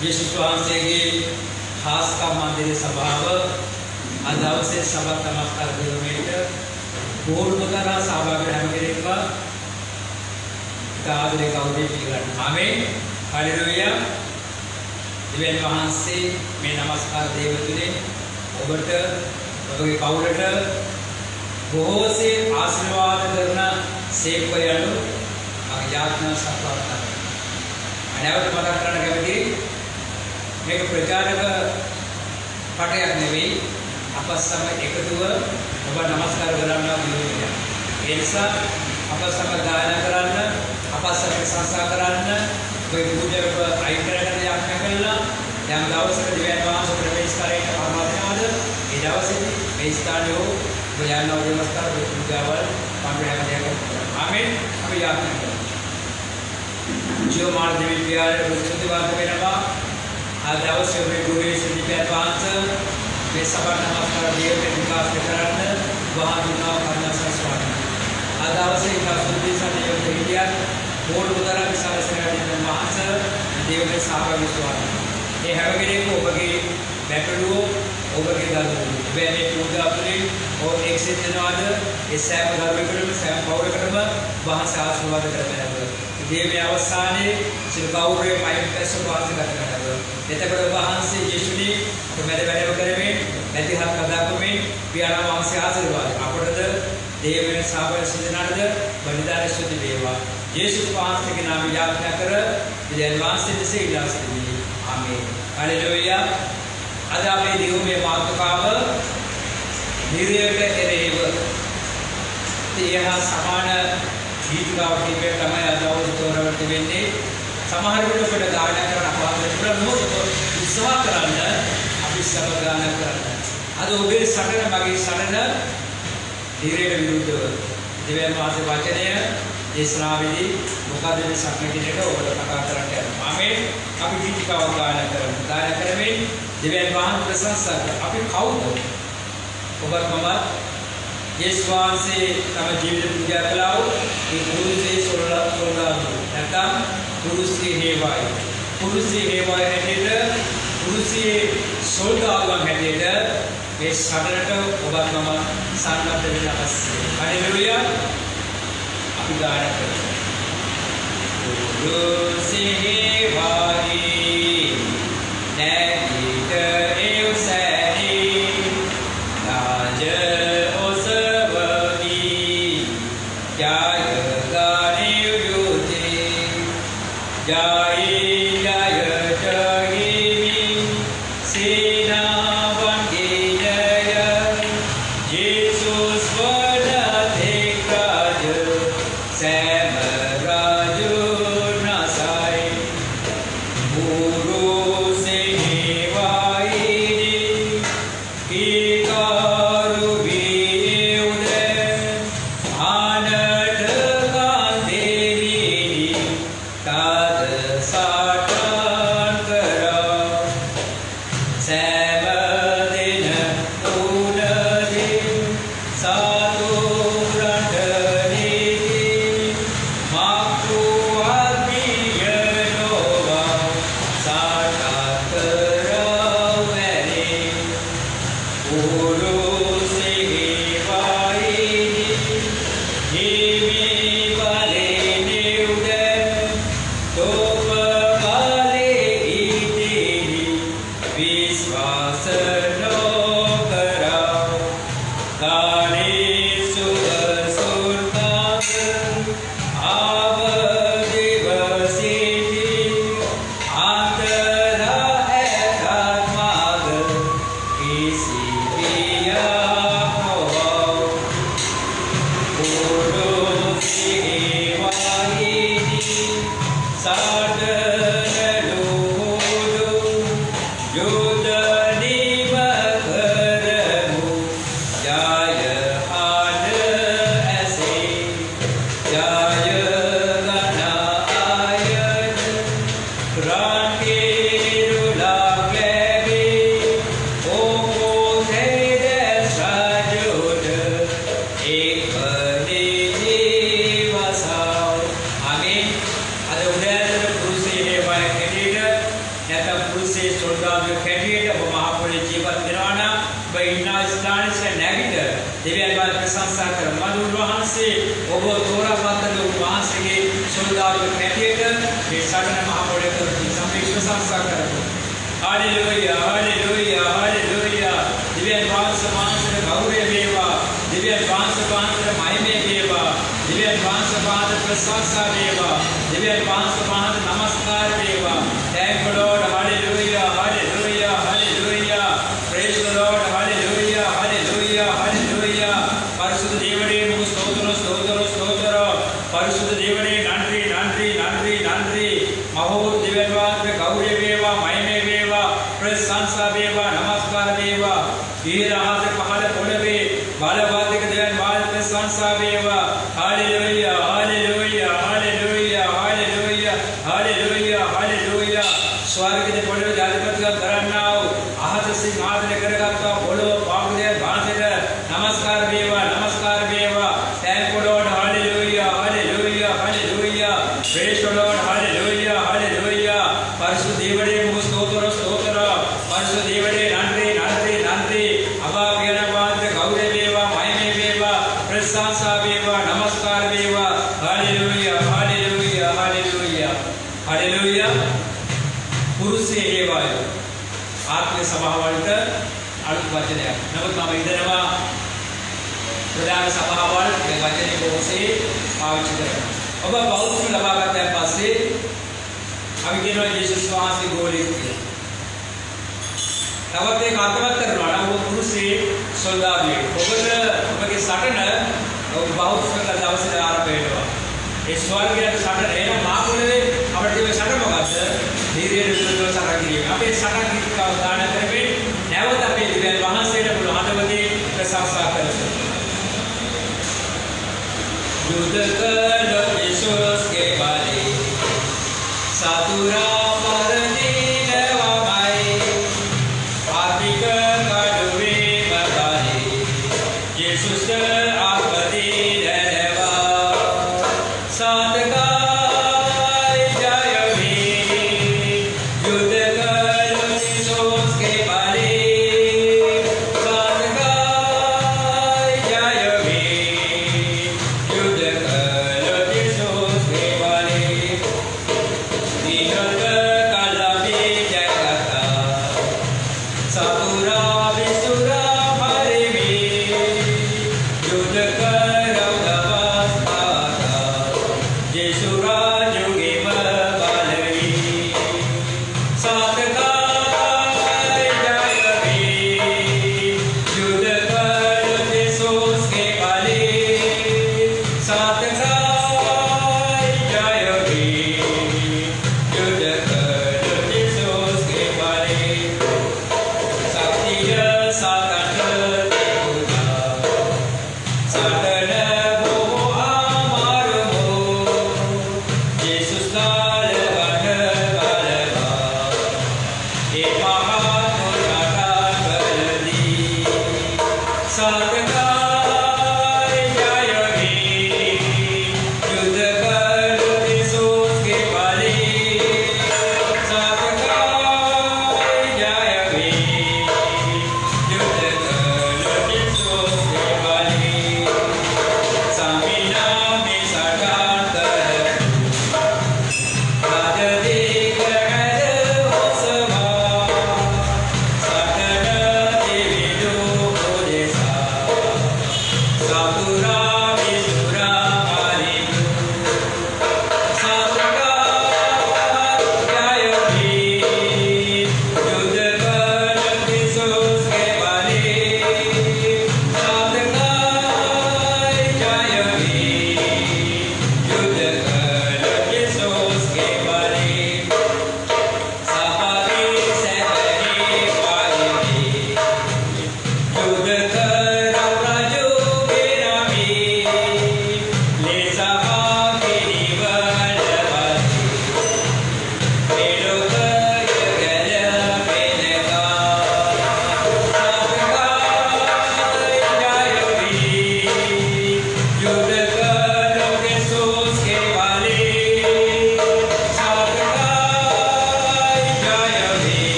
යේසුස් වහන්සේගේ खासका मंदिर सभाව අද දවසේ සබත් නමස්කාර දෙවමේට පූර්ණතර සහභාගී හැම කෙනෙක්ම ආදරේ කවුරුයි පිළිගන්න. ආමේන්. හලෙලූයා. දෙවියන් වහන්සේ මේ නමස්කාර දේවතුනේ ඔබට ඔබගේ පවුලට බොහෝසේ ආශිර්වාද කරන සේක්ව යනු මම යාඥා සප්පාත කරනවා. අනවත මතක් කරන්න කැමතියි මේක ප්‍රචාරක පටයක් නෙවෙයි අප සමග එකතුව ඔබ නමස්කාර කරනවා කියන්නේ. ඒ නිසා අප සමග ගායනා කරන්න අප සමග සංස්කාර කරන්න ඔය පූජාවක අයින් කරගෙන යාඥා කළා. දැන් දවසක දිව්‍යන් වහන්සේ ප්‍රවේශ කරේට පරමාත්මයද ඒ දවසේදී මේ ස්ථානයේ ඔබ යන අවස්ථාව පූජාවල් පන්රයක් ආමෙන්. අපි යාඥා කරමු. ජීවමාන දෙවි පියාණන් ස්තුතිවන්ත වෙනවා. आज अवश्य में गुरु श्री पांच वे सभा नमस्कार देव के विकास के कारण वहाँ चुनाव करना संस्कार आज अवश्य का सुधी देव के इंडिया बोर्ड उतारा विशाल से महास देव के साहब विश्वास ये है वगैरह को बगे बैठो ओबके दादू वे ने पूजा अपने और एक से धन्यवाद इस सैम धर्म सैम पौर कर्म वहाँ से आशीर्वाद करते हैं देव अवसाने सिरकाउरे माइक पैसों को आशीर्वाद करते हैं එතකොට වහන්සේ යේසුනි අප මැද වැඩම කරමින් ඇතිහත් කතා කරමින් පියාණන් වහන්සේ ආශිර්වාද අපටද දේවයන් සාබල සිදනාද බණිදාන ස්තුති වේවා යේසුස් වහන්සේගේ නාමයෙන් යාඥා කර දෙවියන් වහන්සේ දෙසේ ඉල්ලා සිටිමි ආමේන් හලෙලූයා අද අපේ දියුමේ මාතෘකාව නිරයට එරෙහිව තියහ සමාන ගීතිකාවක් කිව්වේ තමයි අද අවුරුද්දවලට වෙන්නේ සමහර විට ගායනා කරන අපහසුතාවය නෝත උත්සාහ කරන්න අපි සමග ගායනා කරන්න. අද ඔබේ සටන මගේ සටන ධීරයට විරුද්ධව දෙවියන් වහන්සේ වචනය දේශනාවේදී මොකද මේ සටන කියන එක ඔබට කතා කරන්න යනවා. ආමේන්. අපි ගීතිකාවක් ගායනා කරමු. ගායනා කරමින් දෙවියන් වහන්සේ ප්‍රශංසා කරමු. අපි කවුද? ඔබත් මමත් යේසුස් වහන්සේ තම ජීවිත පූජා කළා වූ ඒ පුරුෂයේ සොල්ලා නැත්නම් पुरुषी हेवाई हेटेट पुरुषी सोल्डावन हेटेट මේ සටනට ඔබත් මම සම්බන්ධ වෙන්න අවශ්‍යයි. හලෙලූයා. අපි ගායනා කරමු. පුරුෂී हेवाई නැගිට එවසැනි රාජ ඔසවදී ජය ගානේ යුතේ जय जय जय सेनावन के जय यीशुस वरधिराज सैम राजु नसाई गुरु से हेवाई की कारू भी उदय आनंद कांदेवी ताद साटन करा सैम दिन उन दिन साधु रंडनी माकु आत्मीय नोवा साटा करा वेरे गुरु से हेवाई हेमी वाले ने उदय तो विश्वास नो कराओ गाने सुर सुरताग आव दिवसी आंतरा एकात्माग किसी पिया खोवाओ पूरो सेवाई साठ නැත්නම් පුරුෂයේ සොල්දාදුවෙක් හැටියට ඔබ මහ පොළේ ජීවත් වෙනවා නම් ඔබ ඉන්න ස්ථානයේ නැගිට දෙවියන් වහන්සේ ප්‍රශංසා කර මදුන් වහන්සේ ඔබ තෝරාගත්ත වහන්සේගේ සොල්දාදුවෙක් හැටියට මේ සටන මහ පොළේ කරපු සම්පූර්ණ ප්‍රශංසා කරමු. हालेलुया हालेलुया हालेलुया दिव्य वांस वांस गौरव देवा दिव्य वांस वांस महिमे देवा दिव्य वांस वांस प्रशंसा देवा दिव्य वांस वांस नमस्कार देवा thank you Lord hallelujah hallelujah hallelujah praise the Lord hallelujah hallelujah hallelujah परिशुद्ध देवने मुझ स्तोत्र स्तोत्र स्तोत्र परिशुद्ध देवने नंद्री नंद्री नंद्री नंद्री महोर दिव्य वांस गौरव देवा महिमे प्रशंसा देवा नमस्कार देवा वीर हाथ पहाड़ पोड़वे बालवादिक देवन बाल प्रशंसा देवा hallelujah hallelujah hallelujah hallelujah hallelujah hallelujah स्वर्ग के पोड़वे जातिपति का धरनाव आहत सिंहासन करगत्ता बोलो पावले भांसे नमस्कार देवा thank you Lord hallelujah hallelujah hallelujah praise the Lord hallelujah hallelujah परिशुद्ध देवने मुझ स्तोत्र स्तोत्र परिशुद्ध देवने नंद्री नंद्री नंद्री अबा प्रियन पात्र गौरव देवा महिमे देवा प्रशंसा देवा नमस्कार देवा हालेलुया हालेलुया हालेलुया हालेलुया पुरुषे देवाय आत्म सभावळට අලුත් වචනයක්. නමුත් මම ඉදනවා ප්‍රධාන සභාවල් මේ වචනේ කොහොසේ පාවිච්චි කරනවා. ඔබ බෞද්ධ ලබා ගත්තන් පස්සේ අපි කියනවා යේසුස් වහන්සේ ගෝලෙක් කියලා. තවත් ඒක අර්ථවත් කරනවා නම් ඔබ පුරුෂේ සොල්දාදුවෙක්. ඔබගේ සටන ඔබ බෞද්ධ කරලා දවසේ ආරම්භ වෙනවා. ඒ ස්වර්ගයට සටන එන මාපොළේ අපිට මේ සටන මොකද්ද? ධීරයෙන් විරුද්ධව සටන කිරීම. අපේ සටන කිරිකාව දාන කරමින් නැවත අපේ දිව්‍යන් වහන්සේට මුළු හදවතින් ප්‍රශංසා කරමු. युद्ध करो यीशुस के बारे सातुरा मरनी लवाई आत्मिक काडुवे बताने यीशुस आपदी देवा सात का जय भी युद्ध करो यीशुस के बारे सात का जय भी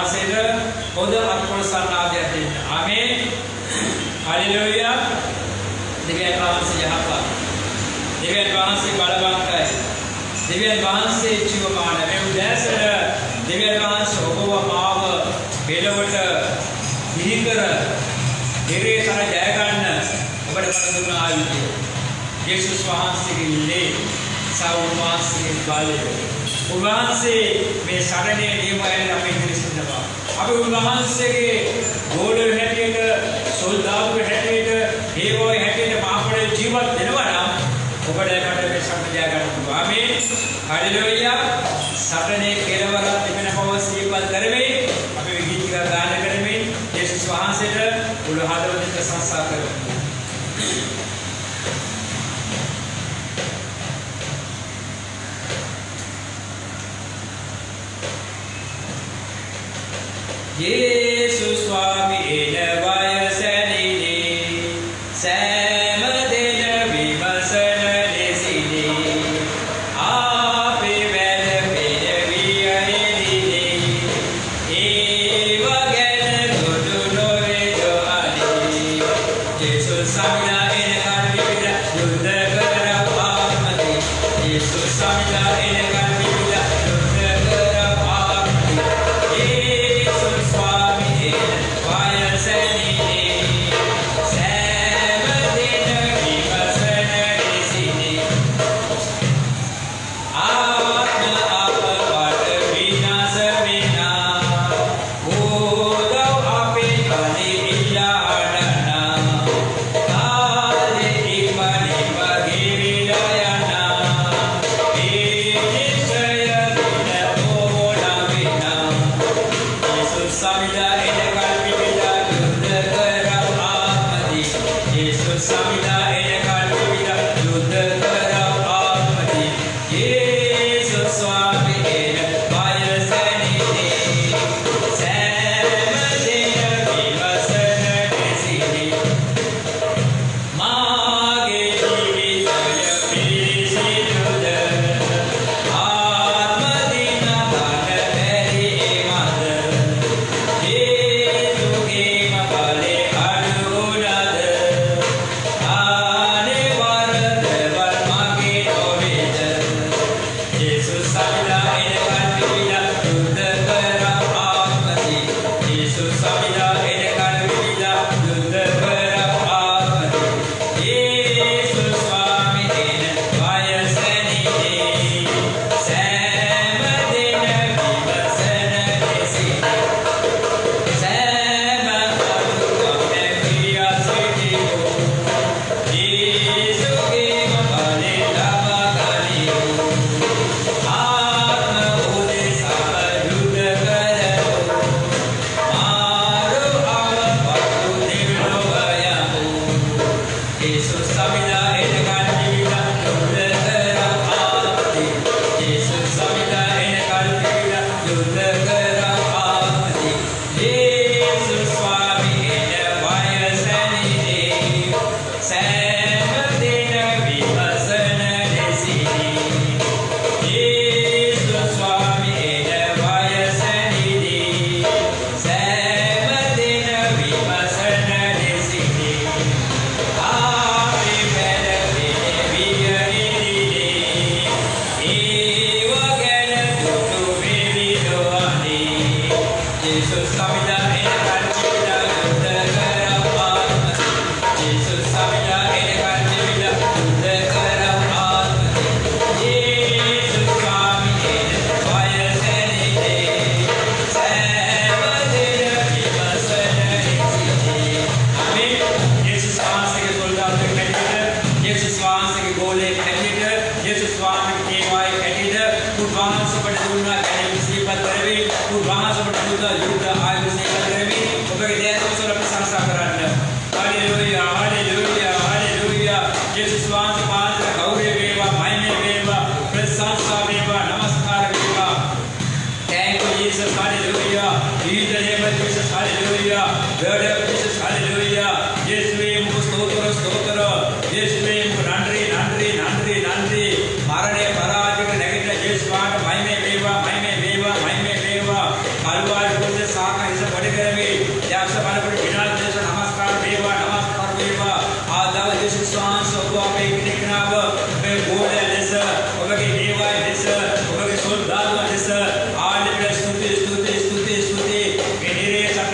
වහන්සේට හොඳ අත්පොළසන්නාදයක් දෙන්න. ආමේන්. හලෙලූයා. දෙවියන් වහන්සේ යහපත්. දෙවියන් වහන්සේ බලවන්තයි. දෙවියන් වහන්සේ ජීවමාන. මේ උදෑසන දෙවියන් වහන්සේ ඔබව මාව බෙලවට දිහිකර දෙවියන් තර ජය ගන්න ඔබට පසුදුන ආයුධය. යේසුස් වහන්සේගේ ලේ සෞවාසික බලය. උන්වහන්සේ මේ සරණේ නියමයෙන් අපි ඉදිරිසිනවා. අපි උන්වහන්සේගේ ගෝලෙ හැටියට, සොල්දාදුවෙ හැටියට, හේවෝයි හැටියට මාපඩේ ජීවත් වෙනවා නම් ඔබට ඒකට මේ සරණ ජය ගන්න පුළුවන්. ආමේන්. හලෙලූයා. සරණේ කෙලවර තිබෙන බව සිහිපත් කරමින් අපි ගීතික ගාන කරමින් යේසුස් වහන්සේට මුළු හදවතින් ප්‍රශංසා කරමු. Jesus Swami Vayasani Samadena Vimasana Desini Api Veda Veda Viyahini Eva Gana Gudu Nore Joani Jesus Samina Enakan Vivida Yuddha Kara Pamati Jesus Samina Enakan Vivida Yuddha Kara Pamati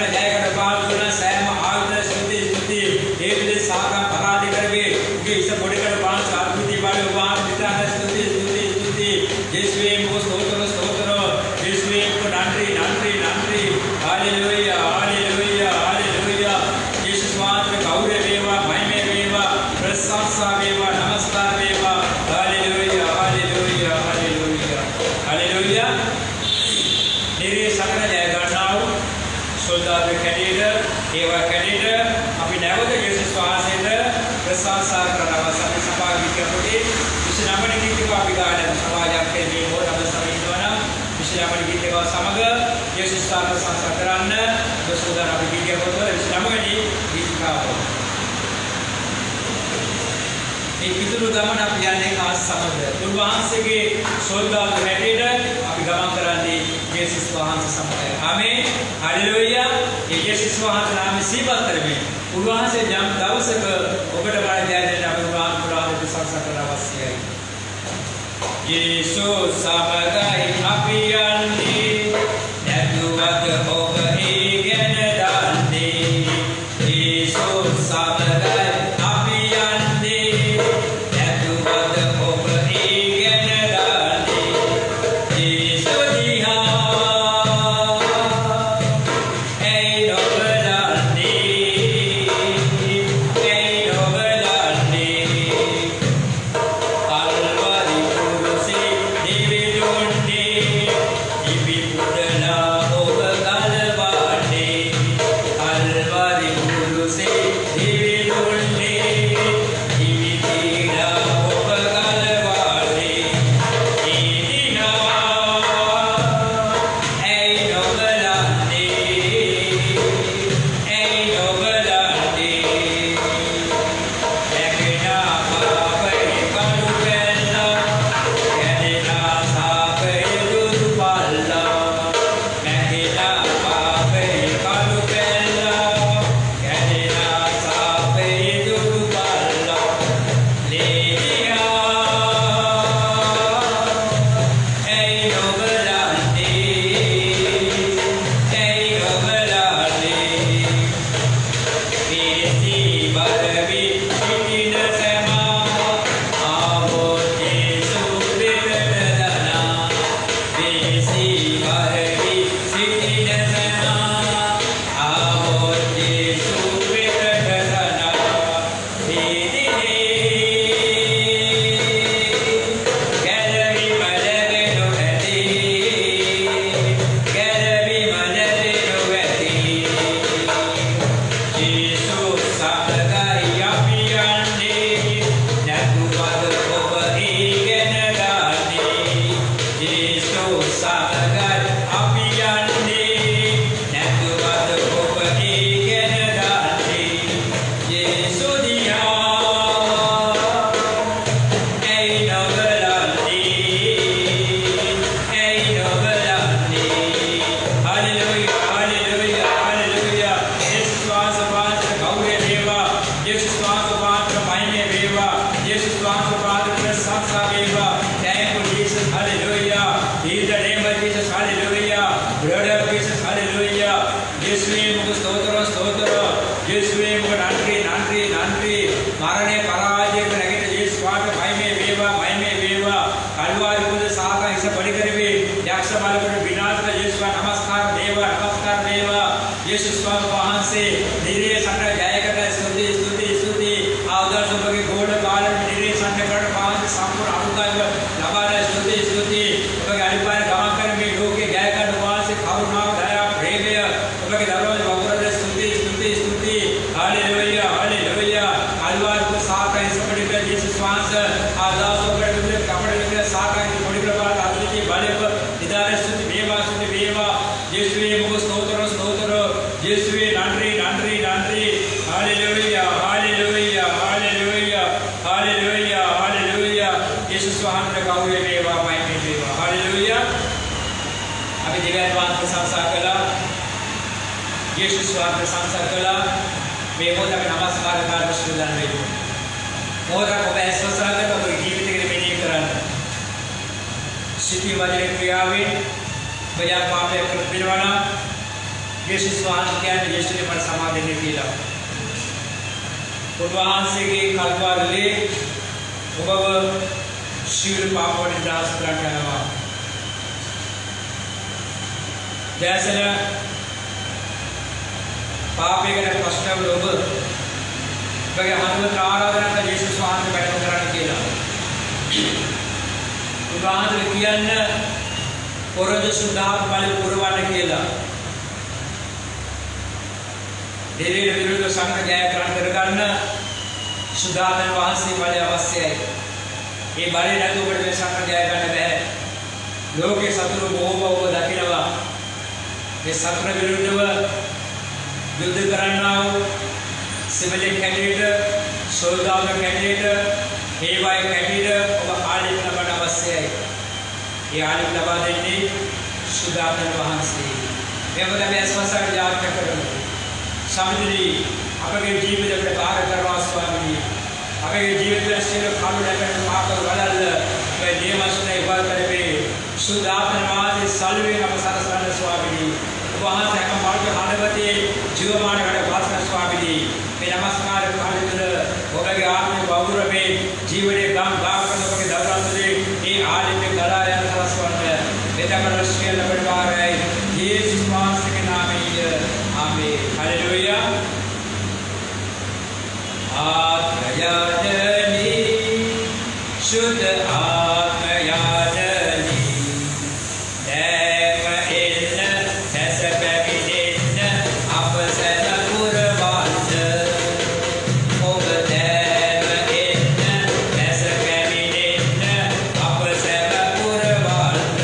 සකල ජයකට පාල් දුන සෑම ආයුධ ස්තුති ඒ විදිහේ සාකම් පරාජය කරවේ උගේ ඉස පොඩිකට පාල් සාර්ථකී බාලේ උපාන් විතරන ස්තුති යේසුවේ මෝ ස්තෝත්‍ර යේසුවේ මෝ නන්දි හalleluya hallelujah යේසුස් වහන්සේ ගෞරව වේවා මහිමේ වේවා ප්‍රශංසා වේවා නමස්කාර වේවා hallelujah නිරේ සකල ජය ගන්නා වූ සොල්දාදු කැඩේට ඒවා කැඩේට අපි නැවත යේසුස් වහන්සේට ප්‍රශංසා කරනවා සම්ප සභාවික පොතේ විශේෂමණි ගීතක අපි ගාන සමාජයක් මේ මොහොතම සමිතවන විශේෂමණි ගීතක සමග යේසුස් වහන්සේ ප්‍රශංසා කරන්න දසෝදර අපි ගීතක පොත විශේෂමණි ගීතිකාව මේ පිටුරු ගමන අපි යන්නේ කාස් සමග උන්වහන්සේගේ සොල්දාදු හැටියට අපි ගමන් කරන්නේ යේසුස් වහන්සේ සමගයි ආමේන් හalleluya යේසුස් වහන්සේ නාමයෙන් සිහිපත් කරමින් උන්වහන්සේ යම් දවසක ඔබට බණ දැනෙන්න අපි උන්වහන්සේ පුරාණ ප්‍රශංසා කරන්න අවශ්‍යයි යේසුස් සමගයි අපි යන්නේ නැතුවද ඔබ ඉගෙන ගන්නේ යේසුස් සමගයි අපි යන්නේ නැතුවද ඔබ ඉගෙන ගන්නේ යේසුස් දිහා ඒ යේසුස් වහන්සේ යේසුනේ මට සමාදෙන්නේ කියලා. උන්වහන්සේගේ කල්පාරලේ ඔබව සියලු පාප වලින් දාස් කරන්න යනවා. දැසන පාපයකට ප්‍රශ්නවල ඔබගේ හදවත ආරාධනා කරන යේසුස් වහන්සේ වැඩම කරන්න කියලා. උන්වහන්සේ කියන්නේ පොරොන්දු සුදාත් බල පුරවන්න කියලා. දෙවියන් විරුද්ධ සංඝ ජයග්‍රහණ කරගන්න සුදාතන් වහන්සේ බලය අවශ්‍යයි. මේ බලය නැතුව ඔබට මේ සංඝ ජය ගන්න බෑ. ලෝකේ සතුරු බොහෝම ඔබ දකිනවා. මේ සතර විරුද්ධව යුද්ධ කරන්නා වූ සිවිල් කැඩිඩේට්, සෝල්දාදු කැඩිඩේට්, හේවායි කැඩිඩේට් ඔබ ආලිත් ලබන්න අවශ්‍යයි. ඒ ආලිත් ලබා දෙන්නේ සුදාතන් වහන්සේ. මේ ඔබ මේ ස්වසාර යාත්‍රා කරනවා. සමිතිනි අපගේ ජීවිතයට බාර කරනවා ස්වාමීනි. අපගේ ජීවිතයේ සියලු කලු නැකන පාප වලල්ල මේ නියමස්නේ ඉවල් කරේ සුදාතන් වහන්සේ සල්වේ අප සරසන්න ස්වාමීනි. වහන්සේ කම්පාලක හදවතේ ජීවමාන වැඩ වාසන ස්වාමීනි. මේ නමස්කාර කාලෙතර ඔබගේ ආත්ම ගෞරවයේ ජීවනයේ ගම් ගාකන ඔබගේ දවරන්තේ මේ ආලිත් ගලා යන සරසවන්න මෙතන රශ්මිය ලැබෙන වාරයි යේසුස් වහන්සේගේ නාමයෙන් ආමේන්. हालेलुया. आत्मयाजनी शुद्ध आत्मयाजनी देव इन ऐस पैमिन अपसद पुरवाच ओग देव इन ऐस पैमिन अपसद पुरवाच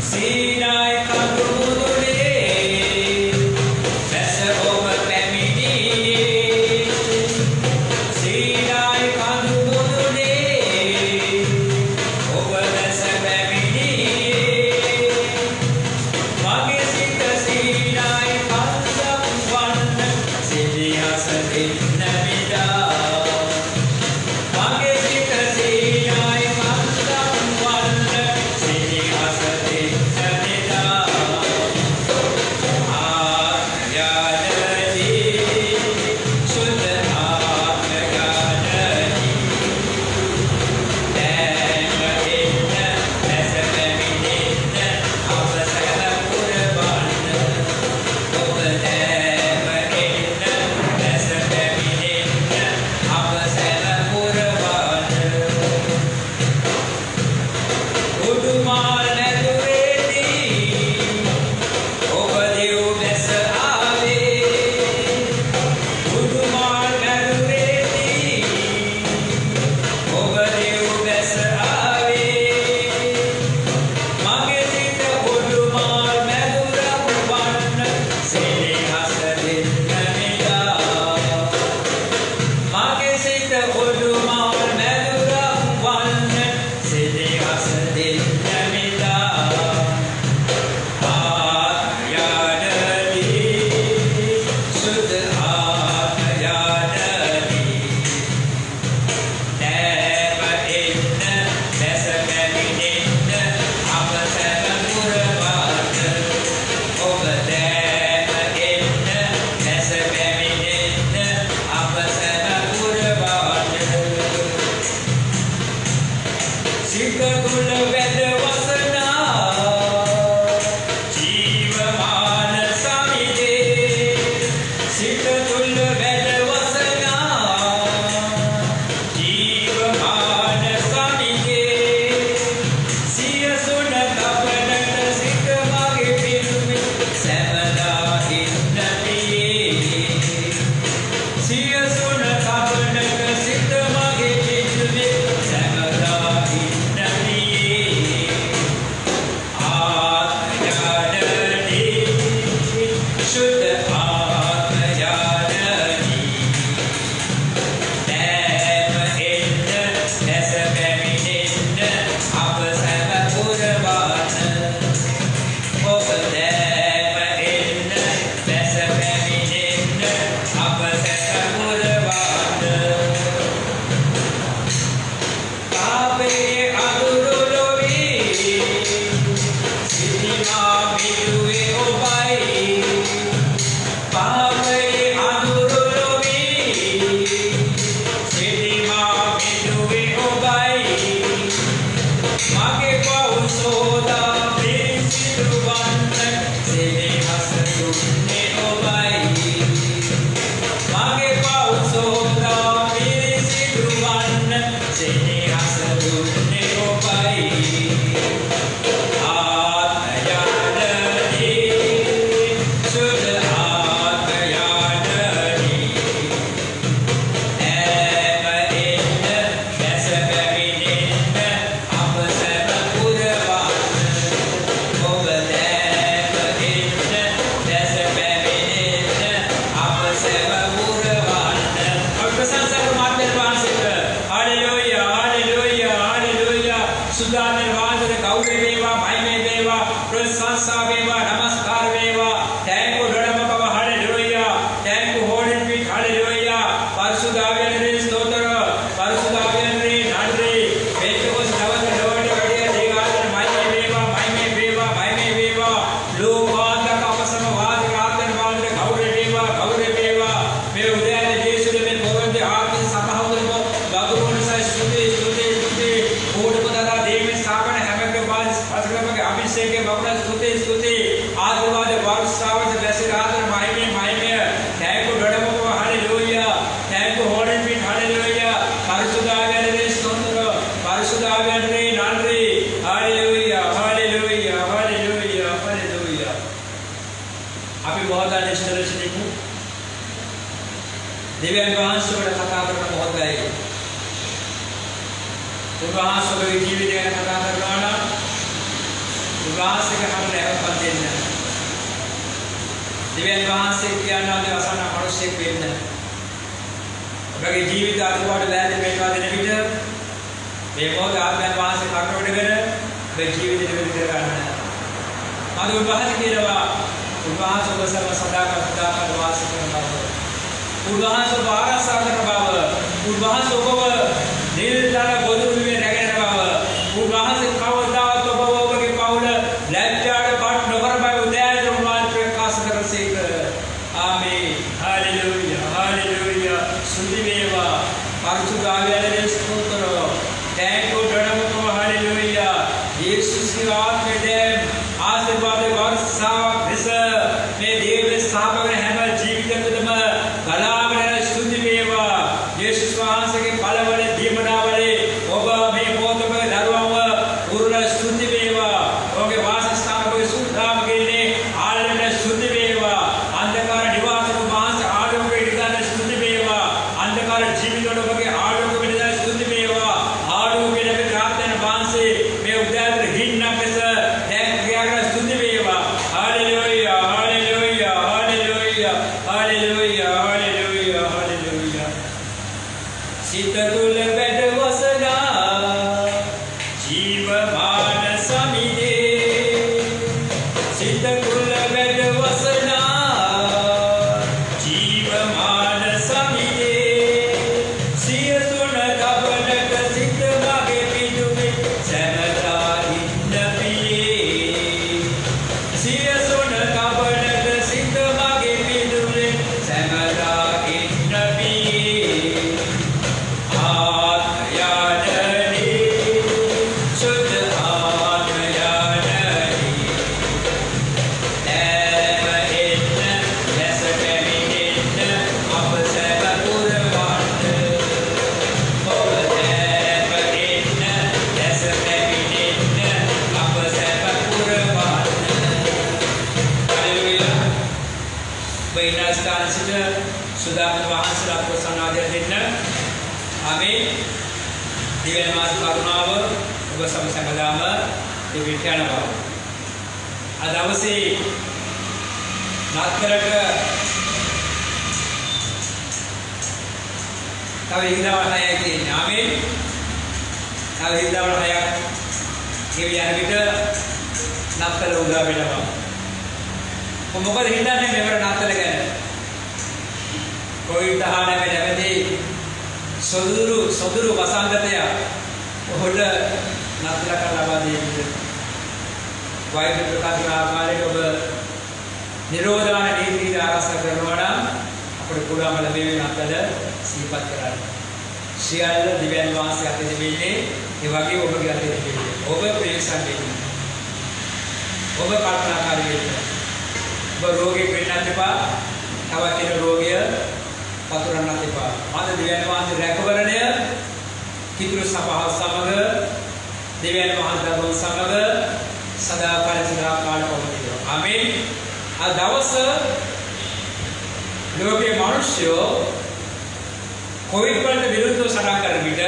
सीनाय कबूले අපි මොහොතක් ඉස්සර සිටිමු. දෙවියන් වහන්සේට කතා කරන මොහොතයි. උන්වහන්සේගේ ජීවිතය ගැන කතා කරනවා නම් උන්වහන්සේගේ හැම නැවපත් දෙන්න. දෙවියන් වහන්සේ කියන්නේ අසන්න මිනිසෙක් වෙන්න. ඔබගේ ජීවිත අනුවට වැදෙන්න මේවා දෙන විට මේ මොහොත ආත්මයන් වහන්සේ කරුණාවෙන් මේ ජීවිතේ දෙවිද කරගන්න. අද උන්වහන්සේ කියනවා උන්වහන්සේ ඔබ සදාකාල වාසය කරන බව. උන්වහන්සේ ආරක්ෂා කරන බව. උන්වහන්සේ ඔබව නිර්තර ගොදුරුවේ රැගෙන බව. උන්වහන්සේ කවදාවත් ඔබගේ පවුල ලැජ්ජාට පත් නොකර බව උදෑසන උන්වහන්සේ ප්‍රකාශ කරසේක. ආමේන්. හාලෙලූයා. හාලෙලූයා. සුදි වේවා. පරිසුද්ධ ආවියන්ගේ ස්තෝත්‍රය. Thank you, Lord. Hallelujah. Jesus, you are with them. आशीर्वाद वर्षा विस में देव स्थापन है ना जीवित तुम गलावरण स्तुति मेवा यीशु स्वांस के फल वाले दीमना वाले ओबा में पोत में धर्म पूर्ण स्तुति मेवा ओके वास स्थान को सुधाम के ने आलरण स्तुति मेवा अंधकार निवास को मास आलोक के निदान स्तुति मेवा अंधकार जीवित लोगों के आलोक के निदान स्तुति मेवा आलोक के नबी प्रार्थना बांसे में उद्यान हिन न किस Sitatul bed wasana jeeva maan samide Sitatul bed wasana jeeva maan samide siyatuna dabalat sit mage pidume samata inna piye siyatuna dabalat sit mage pidume samata inna piye sudah berwahas ko sanadir dinna amin diwen mas karunaව ඔබ සමසඟලාම දෙවිට යනවා අද අවසේ නත්තරට තව ඉරිදවල් 6ක් තියෙනවා ආමේන් තව ඉරිදවල් 6ක් ගෙවියන විට නත්තර උදා වෙනවා මොකද හිතන්නේ මෙවර නත්තර ගැන कोई तहाने में नवती सदुरु वसांगतया ओहड नत्रा कलावा देवी वायु प्रकाश आकारे ඔබ නිරෝධාන නීති ආරක්ෂා කරනවා නම් අපේ කුඩාම ලැබෙන්නේ නැත්ද සිහිපත් කරන්න. සියල්ල දිව්‍යන් වාසය අතේ දෙන්නේ ඒ වගේ ඔබගේ අතේ දෙන්නේ. ඔබ ප්‍රේක්ෂණ දෙන්නේ. ඔබ කල්පනාකාරී වෙන්න. ඔබ රෝගී වෙන්නත් එපා. තවත් කෙනෙක් රෝගිය පතුරන්නත් එපා. අද දිව්‍යන් වාසයේ රැකවරණය කිතුරු සභාව සමග දිව්‍යන් වාසය සමග සදාකාල සදාකාල පවතිනවා. ආමේන්. आ दवस लोके मनुष्य कोविड पर विरुद्ध सड़ा कर बिट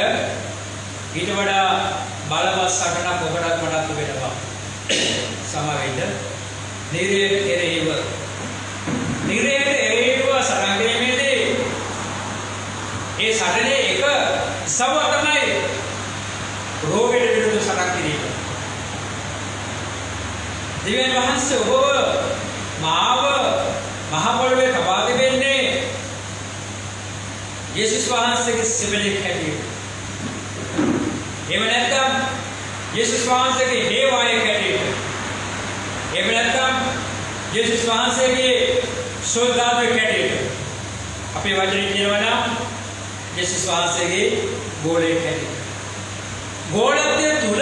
ඊට වඩා බලවත් සටනක් ඔබටත් මටත් වෙනවා සමවෙන්න නිරයට එරෙහිව සටන් කිරීමේදී ඒ සටනේ එක සව තමයි රෝගයට විරුද්ධ සටන් කිරීම දිව්‍යන් වහන්සේ ඔබ මාව මහ පොළවේ තබා දෙන්නේ යේසුස් වහන්සේගේ සෙබලෙක් හැටියට. එහෙම නැත්නම් යේසුස් වහන්සේගේ හේවායෙක් හැටියට. එහෙම නැත්නම් යේසුස් වහන්සේගේ සෝදාවෙක් හැටියට. අපේ වචනේ කියනවා නම් යේසුස් වහන්සේගේ ගෝලයෙක් හැටියට. ගෝලත්වයේ තුල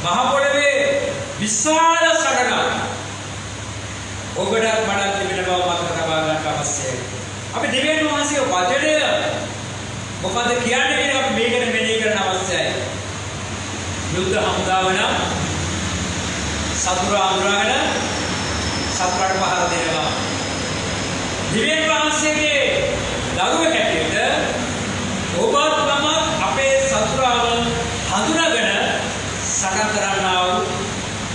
මහ පොළවේ විශාල සටනක් ඔබටත් මටත් තිබෙන බව මතක තබා ගන්න අවශ්‍යයි. අපි දෙවියන් වහන්සේගේ වචනය මොකද කියන්නේ කියන අපි මේකට මෙනෙහි කරන්න අවශ්‍යයි. යුද්ධ හමුදාව නම් සතුරු අඳුරගෙන දිව්‍යන් වහන්සේගේ දරුවෙක් හැටියට ඔබත් මම අපේ සතුරාව හඳුනාගෙන සටන් කරන්නා වූ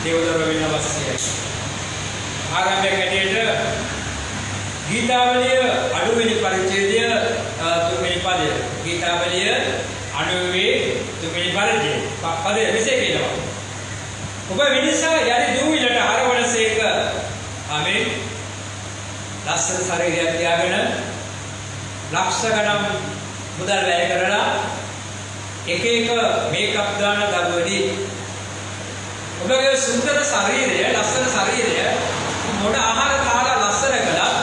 දේවදරුව වෙන්න අවශ්‍යයි. ආරම්භයක් හැටියට ගීතාවලිය අඩුවෙනි පරිච්ඡේදය තුන්වෙනි පදය. ගීතාවලිය 90 තුන්වෙනි පරිච්ඡේදය. පදය විශේෂ කියනවා. ඔබ මිනිසා යටි දූවිලට හරවනසේක. ආමේන්. ලස්සන ශරීරයක් තියාගෙන ලක්ෂ ගණන් මුදල් වැය කරලා එක එක මේකප් දාන දරුවනි. ඔබගේ සුන්දර ශරීරය, ලස්සන ශරීරය මොඩ ආහාර කාලා ලස්සන කළා.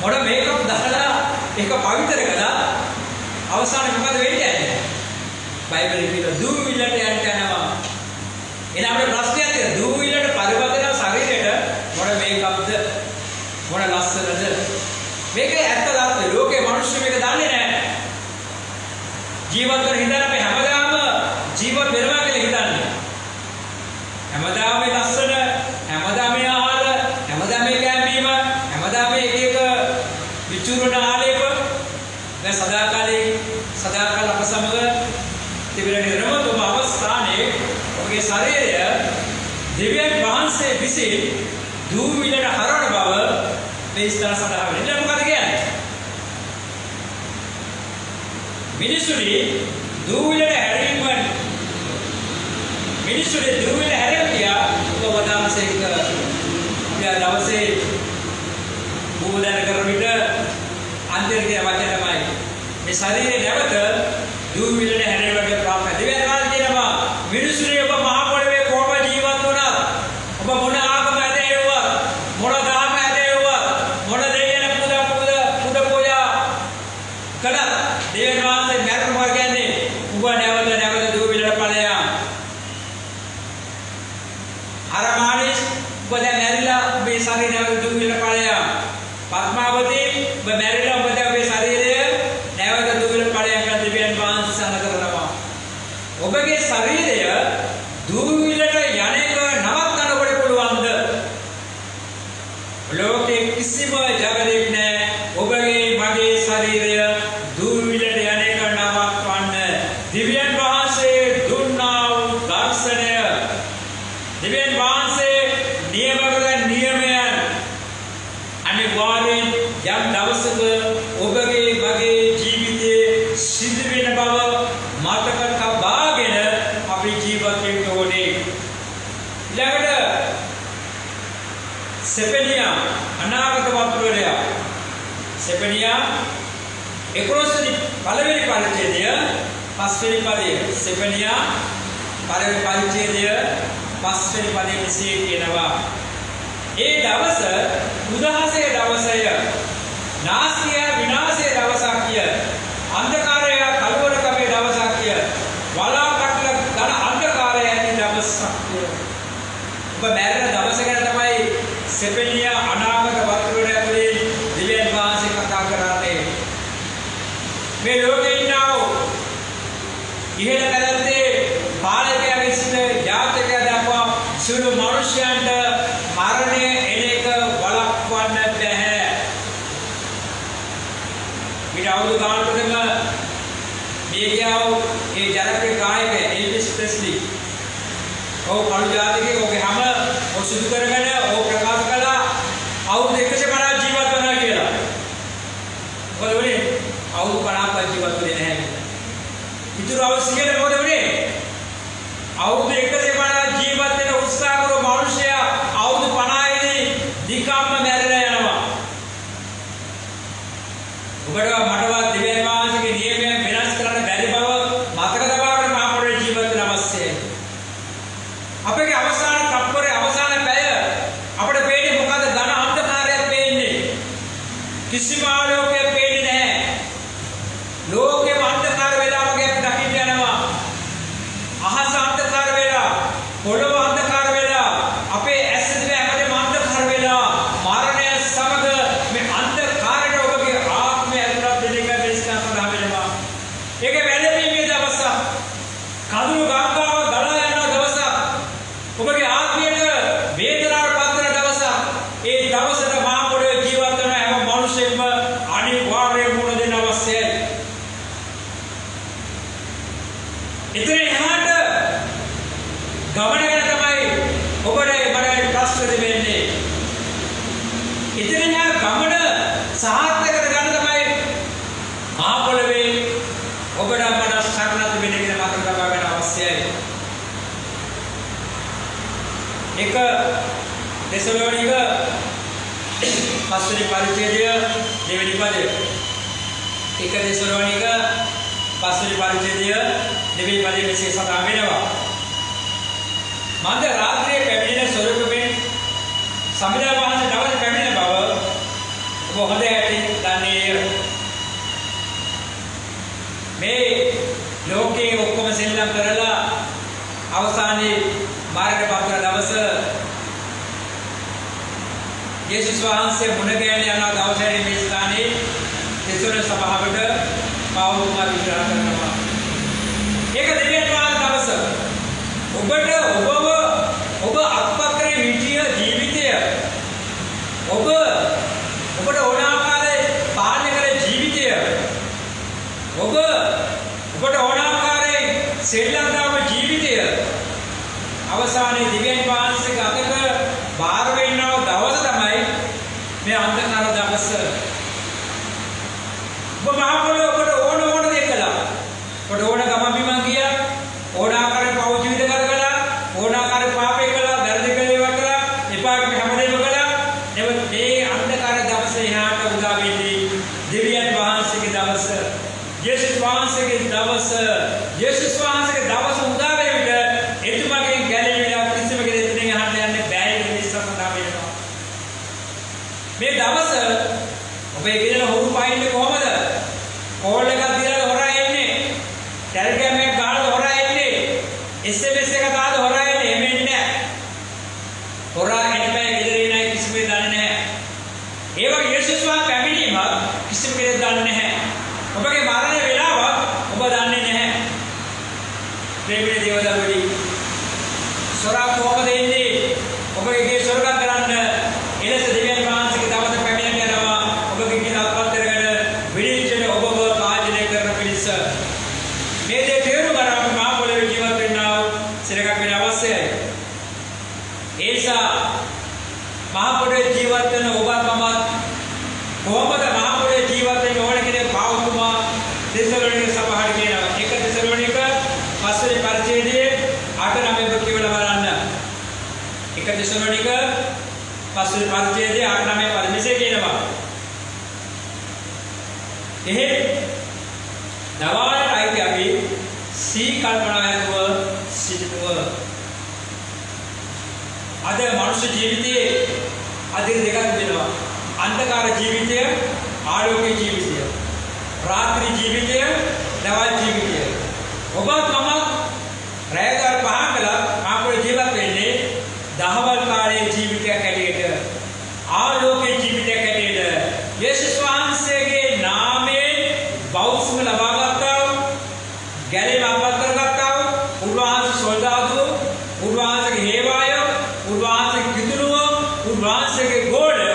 මොඩ මේකප් දාලා ඒක පවිත්‍ර කළා. අවසානයේ මොකද වෙන්නේ? බයිබලයේ කියන දූවිලට යනවා. එන අපේ ප්‍රශ්නයක් තියෙනවා. දූවිලට පරිවර්තන ශරීරයට මොන මේකප්ද මොන ලස්සනද? මේක ඇත්තද? ලෝකේ මිනිස්සු මේක දන්නේ නැහැ. ජීවත් වෙන හිතන අපි හැමදාම ජීවත් වෙනවා කියලා හිතන්නේ. හැමදාම ලස්සන, හැමදාම ආහාර, හැමදාම කැම්බීම, හැමදාම එක එක විචුරණ ආලේප දැන් සදාකාල අප සමග තිබෙන නිර්මතම අවස්ථානයේ ඔබගේ ශරීරය දෙවියන් වහන්සේ විසින් දූවිලට හරවන බව මේ ස්ථාන සඳහන් වෙනවා. එතන මොකද කියන්නේ? මිනිසුනි දූවිලට හැරීම මිනිසුනි දූවිලට හැරෙමියා ඔබ වදාමසේක අපි දවසේ බෝධන කරන විට අන්තර්ගත වචන තමයි මේ ශරීරේ නැවත දූවිලට හැරෙන්නට ප්‍රාප්ත. දෙවියන් වහන්සේ කියනවා මිනිසුනි ඔබ මහ පොළවේ කොහොම ජීවත් වුණත් ඔබ මොන ආගම ඇදෙව්වත් මොන ධර්ම ඇදෙව්වත් මොන දෙයන පුද පූජා කළත් දෙවියන් වහන්සේ මරණ කියන්නේ ඔබ නැවත දූවිලට ඵලයන්. අරමානිස් ඔබ දැන් මැරිලා ඔබේ ශරීරය නැවත දූවිලට ඵලයන්. පద్මාවතී ඔබ මැරිලා ඔබ දැන් ඔබේ ශරීරය නැවත දූවිලට ඵලයන් කරන දෙවියන් වහන්සේ සඳහන් කරනවා. ඔබගේ ශරීරය දූවිලට යන්නේක නවත්තන්න ඔබට පුළුවන්ද? ලෝකේ කිසිම ජගතෙක් නැහැ ඔබගේ මගේ ශරීරය දූවිලට යන්නේක නවත්වන්න. දිව්‍යන් වහන්සේ දුන්නා වූ දර්ශනය, දිව්‍යන් වහන්සේ නියම කරන නියමයන් අනිවාර්යෙන් යම් දවසක ඔබගේ මගේ ජීවිතයේ සිදු වෙන බව මතක තබාගෙන අපි ජීවත් වෙන්න ඕනේ. ඊළඟට සෙපෙනියා අනාගත වතුරේ සෙපෙනියා 11 පළවෙනි පරිච්ඡේදය 5 වෙනි පදය. සෙපෙනියා පළවෙනි පරිච්ඡේදය 5 වෙනි පදයේ මෙසේ කියනවා. ඒ දවස උදහසේ දවසය, නාස්තිය විනාශයේ දවසක් කිය, අන්ධකාරය කලවරකමේ දවසක් කිය, වලාකටල ඝන අන්ධකාරය ඇති දවසක් කිය. ඔබ මැරෙන දවස ගැන තමයි සෙපෙනියා අනාගත වතුරේ ඇතුලේ දිව්‍යන් වහන්සේ කතා කරන්නේ. මේ ලෝකේ ඉන්නව ඉහළ පැත්තේ පාලකයාගේ සිට ජාතකයා දක්වා සියලු මිනිසයන්ට මරණය එන එක වළක්වන්න බැහැ. ඊට අවුරුදු ගානකටම මේ ගියාව ඒ ජනප්‍රිය ගායක එල්විස් ප්‍රෙස්ලි. ඔව් කළු ජාතිකේ ඔහුගේ හැම ඔහු සිදු කරගෙන ඔහු ප්‍රකාශ කළා අවුරුදු 150 ජීවත් වෙනවා කියලා. මොකද වෙන්නේ? අවුරුදු 50ක් ජීවත් වෙන්නේ නැහැ. ඉතුරු අවුරුදු 100 මොකද වෙන්නේ? අවුරුදු 150 ජීවත් වෙන උත්සාහ කරන මිනිසයා අවුරුදු 50ේදී දිකම්ම මැරෙලා යනවා. ඔබට මටවත් දිව්‍යන් වහන්සේගේ නියමය වෙනස් කරන්න බැරි බව මතක තබාගෙන මහ පොළොවේ ජීවත් වෙන්න අවශ්‍යයි. අපේ අවසාන තප්පරේ අවසාන පැය අපිට පේන්නේ මොකද? ඝන අන්ධකාරයක් පේන්නේ. කිසිම ආලෝකයක් පේන්නේ නැහැ. ලෝකෙම අන්ධකාර වෙලා වගේ අපි දකින්න යනවා. අහස අන්ධකාර වෙලා, පොළොව අන්ධකාර වෙලා, අපේ ඇස් දෙක හැමදේම අන්ධකාර වෙලා, මරණය සමග මේ අන්ධකාරයට ඔබගේ ආත්මය ඇතුළත් දෙක වෙනස්කම් සඳහා වෙනවා. ඒක වැළපීමේ දවස. කඳුළු ගංගාව ගලා යන දවස. ඔබගේ ආත්මයට වේදනාවට පත් වෙන දවස. ඒ දවසට මහ පොළොවේ ජීවත් වෙන හැම මිනිසෙක් ඉතින් යා ගමන සාර්ථක කරගන්න තමයි මහා පොළවේ ඔබට අපට සරණත් වෙන්න කියන මතක තබා ගන්න අවශ්‍යයි. එක දෙසලෝනික පස්වෙනි පරිච්ඡේදය දෙවෙනි පදය. එක දෙසලෝනික පස්වෙනි පරිච්ඡේදය දෙවෙනි පදයේ මෙසේ සඳහන් වෙනවා. මන්ද රාත්‍රියේ පැමිණෙන ස්වරූපයෙන් සමිඳා වහන්සේ දවල් පැමිණෙන බව ඔබ හොඳ ඇති දන්නේය. මේ ලෝකයේ ඔක්කොම සෙල්ලම් කරලා අවසානයේ මාර්ගපත්‍ර දවස යේසුස් වහන්සේ මුණ ගැහෙන යන දවසේ මේ ස්ථානයේ දෙසොන සභාවට පාවුමා විග්‍රහ කරනවා. ඒක දෙවියන් වහන්සේ දවස ඔබ අත්පත්‍රේ විචිය ජීවිතය ඔබට ඕන ආකාරයේ පාලනය කළ ජීවිතය ඔබට ඕන ආකාරයේ සෙල්ලම්දාම ජීවිතය අවසානයේ දිව්‍යන් වහන්සේගේ අතට බාර වෙන්නව දවස තමයි මේ අන්තකාර දවස. ඔබ මහා පොළොව ඔබට ඕන දේ කළා. ඔබට ඕන ගම බිම ගියා. ඕන ආකාරයේ පව ජීවිත කරගලා ඕන ආකාරයේ පාපේ කළා, වැරදි කළේවා කළා, එපා හැමදේම කළා. මේ අන්තකාර දවසේ එහාට උදා වෙන්නේ දිව්‍යන් වහන්සේගේ දවස. යේසුස් වහන්සේගේ දවස උදා වෙන විට එතුමාගෙන් ගැලවිලා කිසිම කෙනෙක් එතනින් අහන්න යන්නේ බෑ කියන විශ්වාසය වෙනවා. මේ දවස ඔබේ ගෙදර හොරු පායින්නේ කොහමද? කෝල් එකක් දීලා හොරා එන්නේ. ටෙලිග්‍රෑම් එකක් ගහලා හොරා එන්නේ. SMS එකක් දාලා හොරා එන්නේ. එහෙම එන්නේ නැහැ. හොරා එන්නේ බෑ ගෙදර ඉන්නේ කිසිම කෙනෙක් දන්නේ නැහැ. ඒ වගේ යේසුස් වහන්සේ පැමිණීම කිසිම කෙනෙක් දන්නේ නැහැ. ඔබගේ මරණ වේලාව ඔබ දන්නේ නැහැ. ප්‍රේමයේ දේවදරුවනි සොරා කොහොමද එන්නේ? ඔබගේ ගේ සොරකම් කරන්න එලෙස දෙවියන් වහන්සේගේ දවස පැමිණ යනවා. ඔබගේ ගේ අත්පත් කරගෙන විනිශ්චය ඔබව පාලනය කරන පිණිස මේ දේ තේරුම් ගන්න අපි මහා පොළොවේ ජීවත් වෙන්නා සිරකක් වෙන අවශ්‍යයි. ඒ නිසා මහා පොළොවේ ජීවත් වෙන ඔබත් මමත් කොහොමද මහා පොළොවේ ජීවත් වෙන්න ඕන කියන පාවුතුමා දෙසලෝනික සභාවට කියනවා. එක දෙසලෝනික පස්වෙනි පරිච්ඡේදයේ 8-9 කියවලා බලන්න. එක දෙසලෝනික පස්වෙනි පරිච්ඡේදයේ 8-9 පද මෙසේ කියනවා. එහෙත් දවාලට අයිති අපි සී කල්පනා ඇතුව සිටිනුව. අද මනුෂ්‍ය ජීවිතයේ අදිර දෙකක් වෙනවා. අන්ධකාර ජීවිතය, ආලෝක ජීවිතය. රාත්‍රී ජීවිතය, දවල් ජීවිතය. ඔබත් මමත් රැයදර පහන් කළා අපේ ජීවත් වෙන්නේ දහවල් කාලයේ ජීවිතයක් ඇටියට. ආලෝකයේ ජීවිතයක් ඇටියට. යේසුස් වහන්සේගේ නාමයෙන් බෞද්ධත්ව ලබා ගත්තා වූ ගැලීම අපත් කරගත්තා වූ උන්වහන්සේ සොල්දාදුව, උන්වහන්සේගේ හේවාය, උන්වහන්සේගේ කිතුණුව, උන්වහන්සේගේ ගෝලය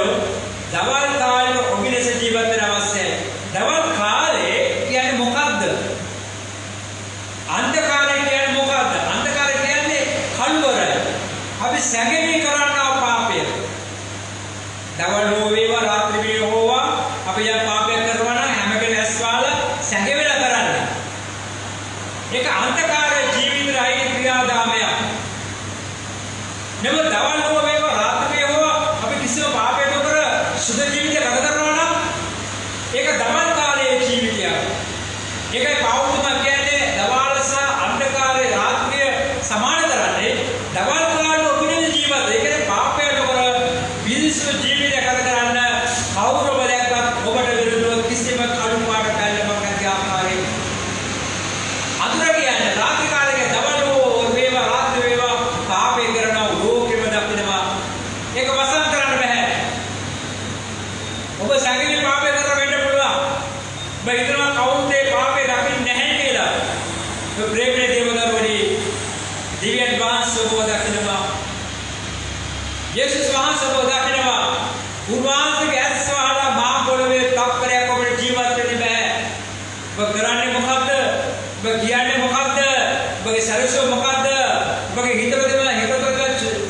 දවල් කාලේ ඔබිලෙස ජීවත් වෙන අවශ්‍යයි. දවල් කාලේ කියන්නේ මොකද්ද? අන්ධකාරය කියන්නේ මොකද්ද? අන්ධකාරය කියන්නේ කළුවරයි. අපි සැඟවි කරන්නා පාපය. දවල් හෝ වේවා රාත්‍රී වේවා හෝවා අපි යම් පාපයක් කරනවා නම් හැම කෙනෙක් ඇස්වාල සැඟවිලා කරන්නේ. ඒක අන්ධකාරය ජීවිතයයි ක්‍රියාදාමයක්. නෙව දවල් හෝ වේවා රාත්‍රී හෝවා අපි කිසිම පාපයක් නොකර සුද්ධ ජීවිතය ගත කරනවා නම් ඒක දවල් කාලයේ ජීවිතයක්. ඒකයි පෞද්ගලිකම කියන්නේ දවල් සහ අන්ධකාරයේ රාත්‍රිය සමාන කරන්නේ දවල් කාලේ ඔබේ ජීවිතය. ඒ කියන්නේ පාපය නොකර විශේෂ ජීවිතය ගත කරන්න කවුරුම දැක්කත් ඔබට විරුද්ධව කිසිම කඩුපාඩ පැල්ලමක් නැති ආකාරයේ අඳුර කියන්නේ රාත්‍රී කාලයේ දවල් වේවා රාත්‍රී වේවා පාපය කරන ලෝකෙම දකිනවා. ඒක වසන් කරන්න බෑ. ඔබ සැඟවි පාපය කරලා වෙන්න පුළුවන්. ඔබ හිතනවා කවුරුත් ඒ පාපේ දකින්නේ නැහැ කියලා. ඔබ ප්‍රේමයේ දේවදරුවනි දිව්‍යන් වහන්සේ ඔබ දකිනවා. යේසුස් වහන්සේ ඔබ දකිනවා. උන්වහන්සේගේ ඇස් වහලා මහා පොළොවේ තප්පරයක් ඔබට ජීවත් වෙන්න බෑ. ඔබ කරන්නේ මොකද්ද? ඔබ කියන්නේ මොකද්ද? ඔබගේ සරසෝ මොකද්ද? ඔබගේ හිතවල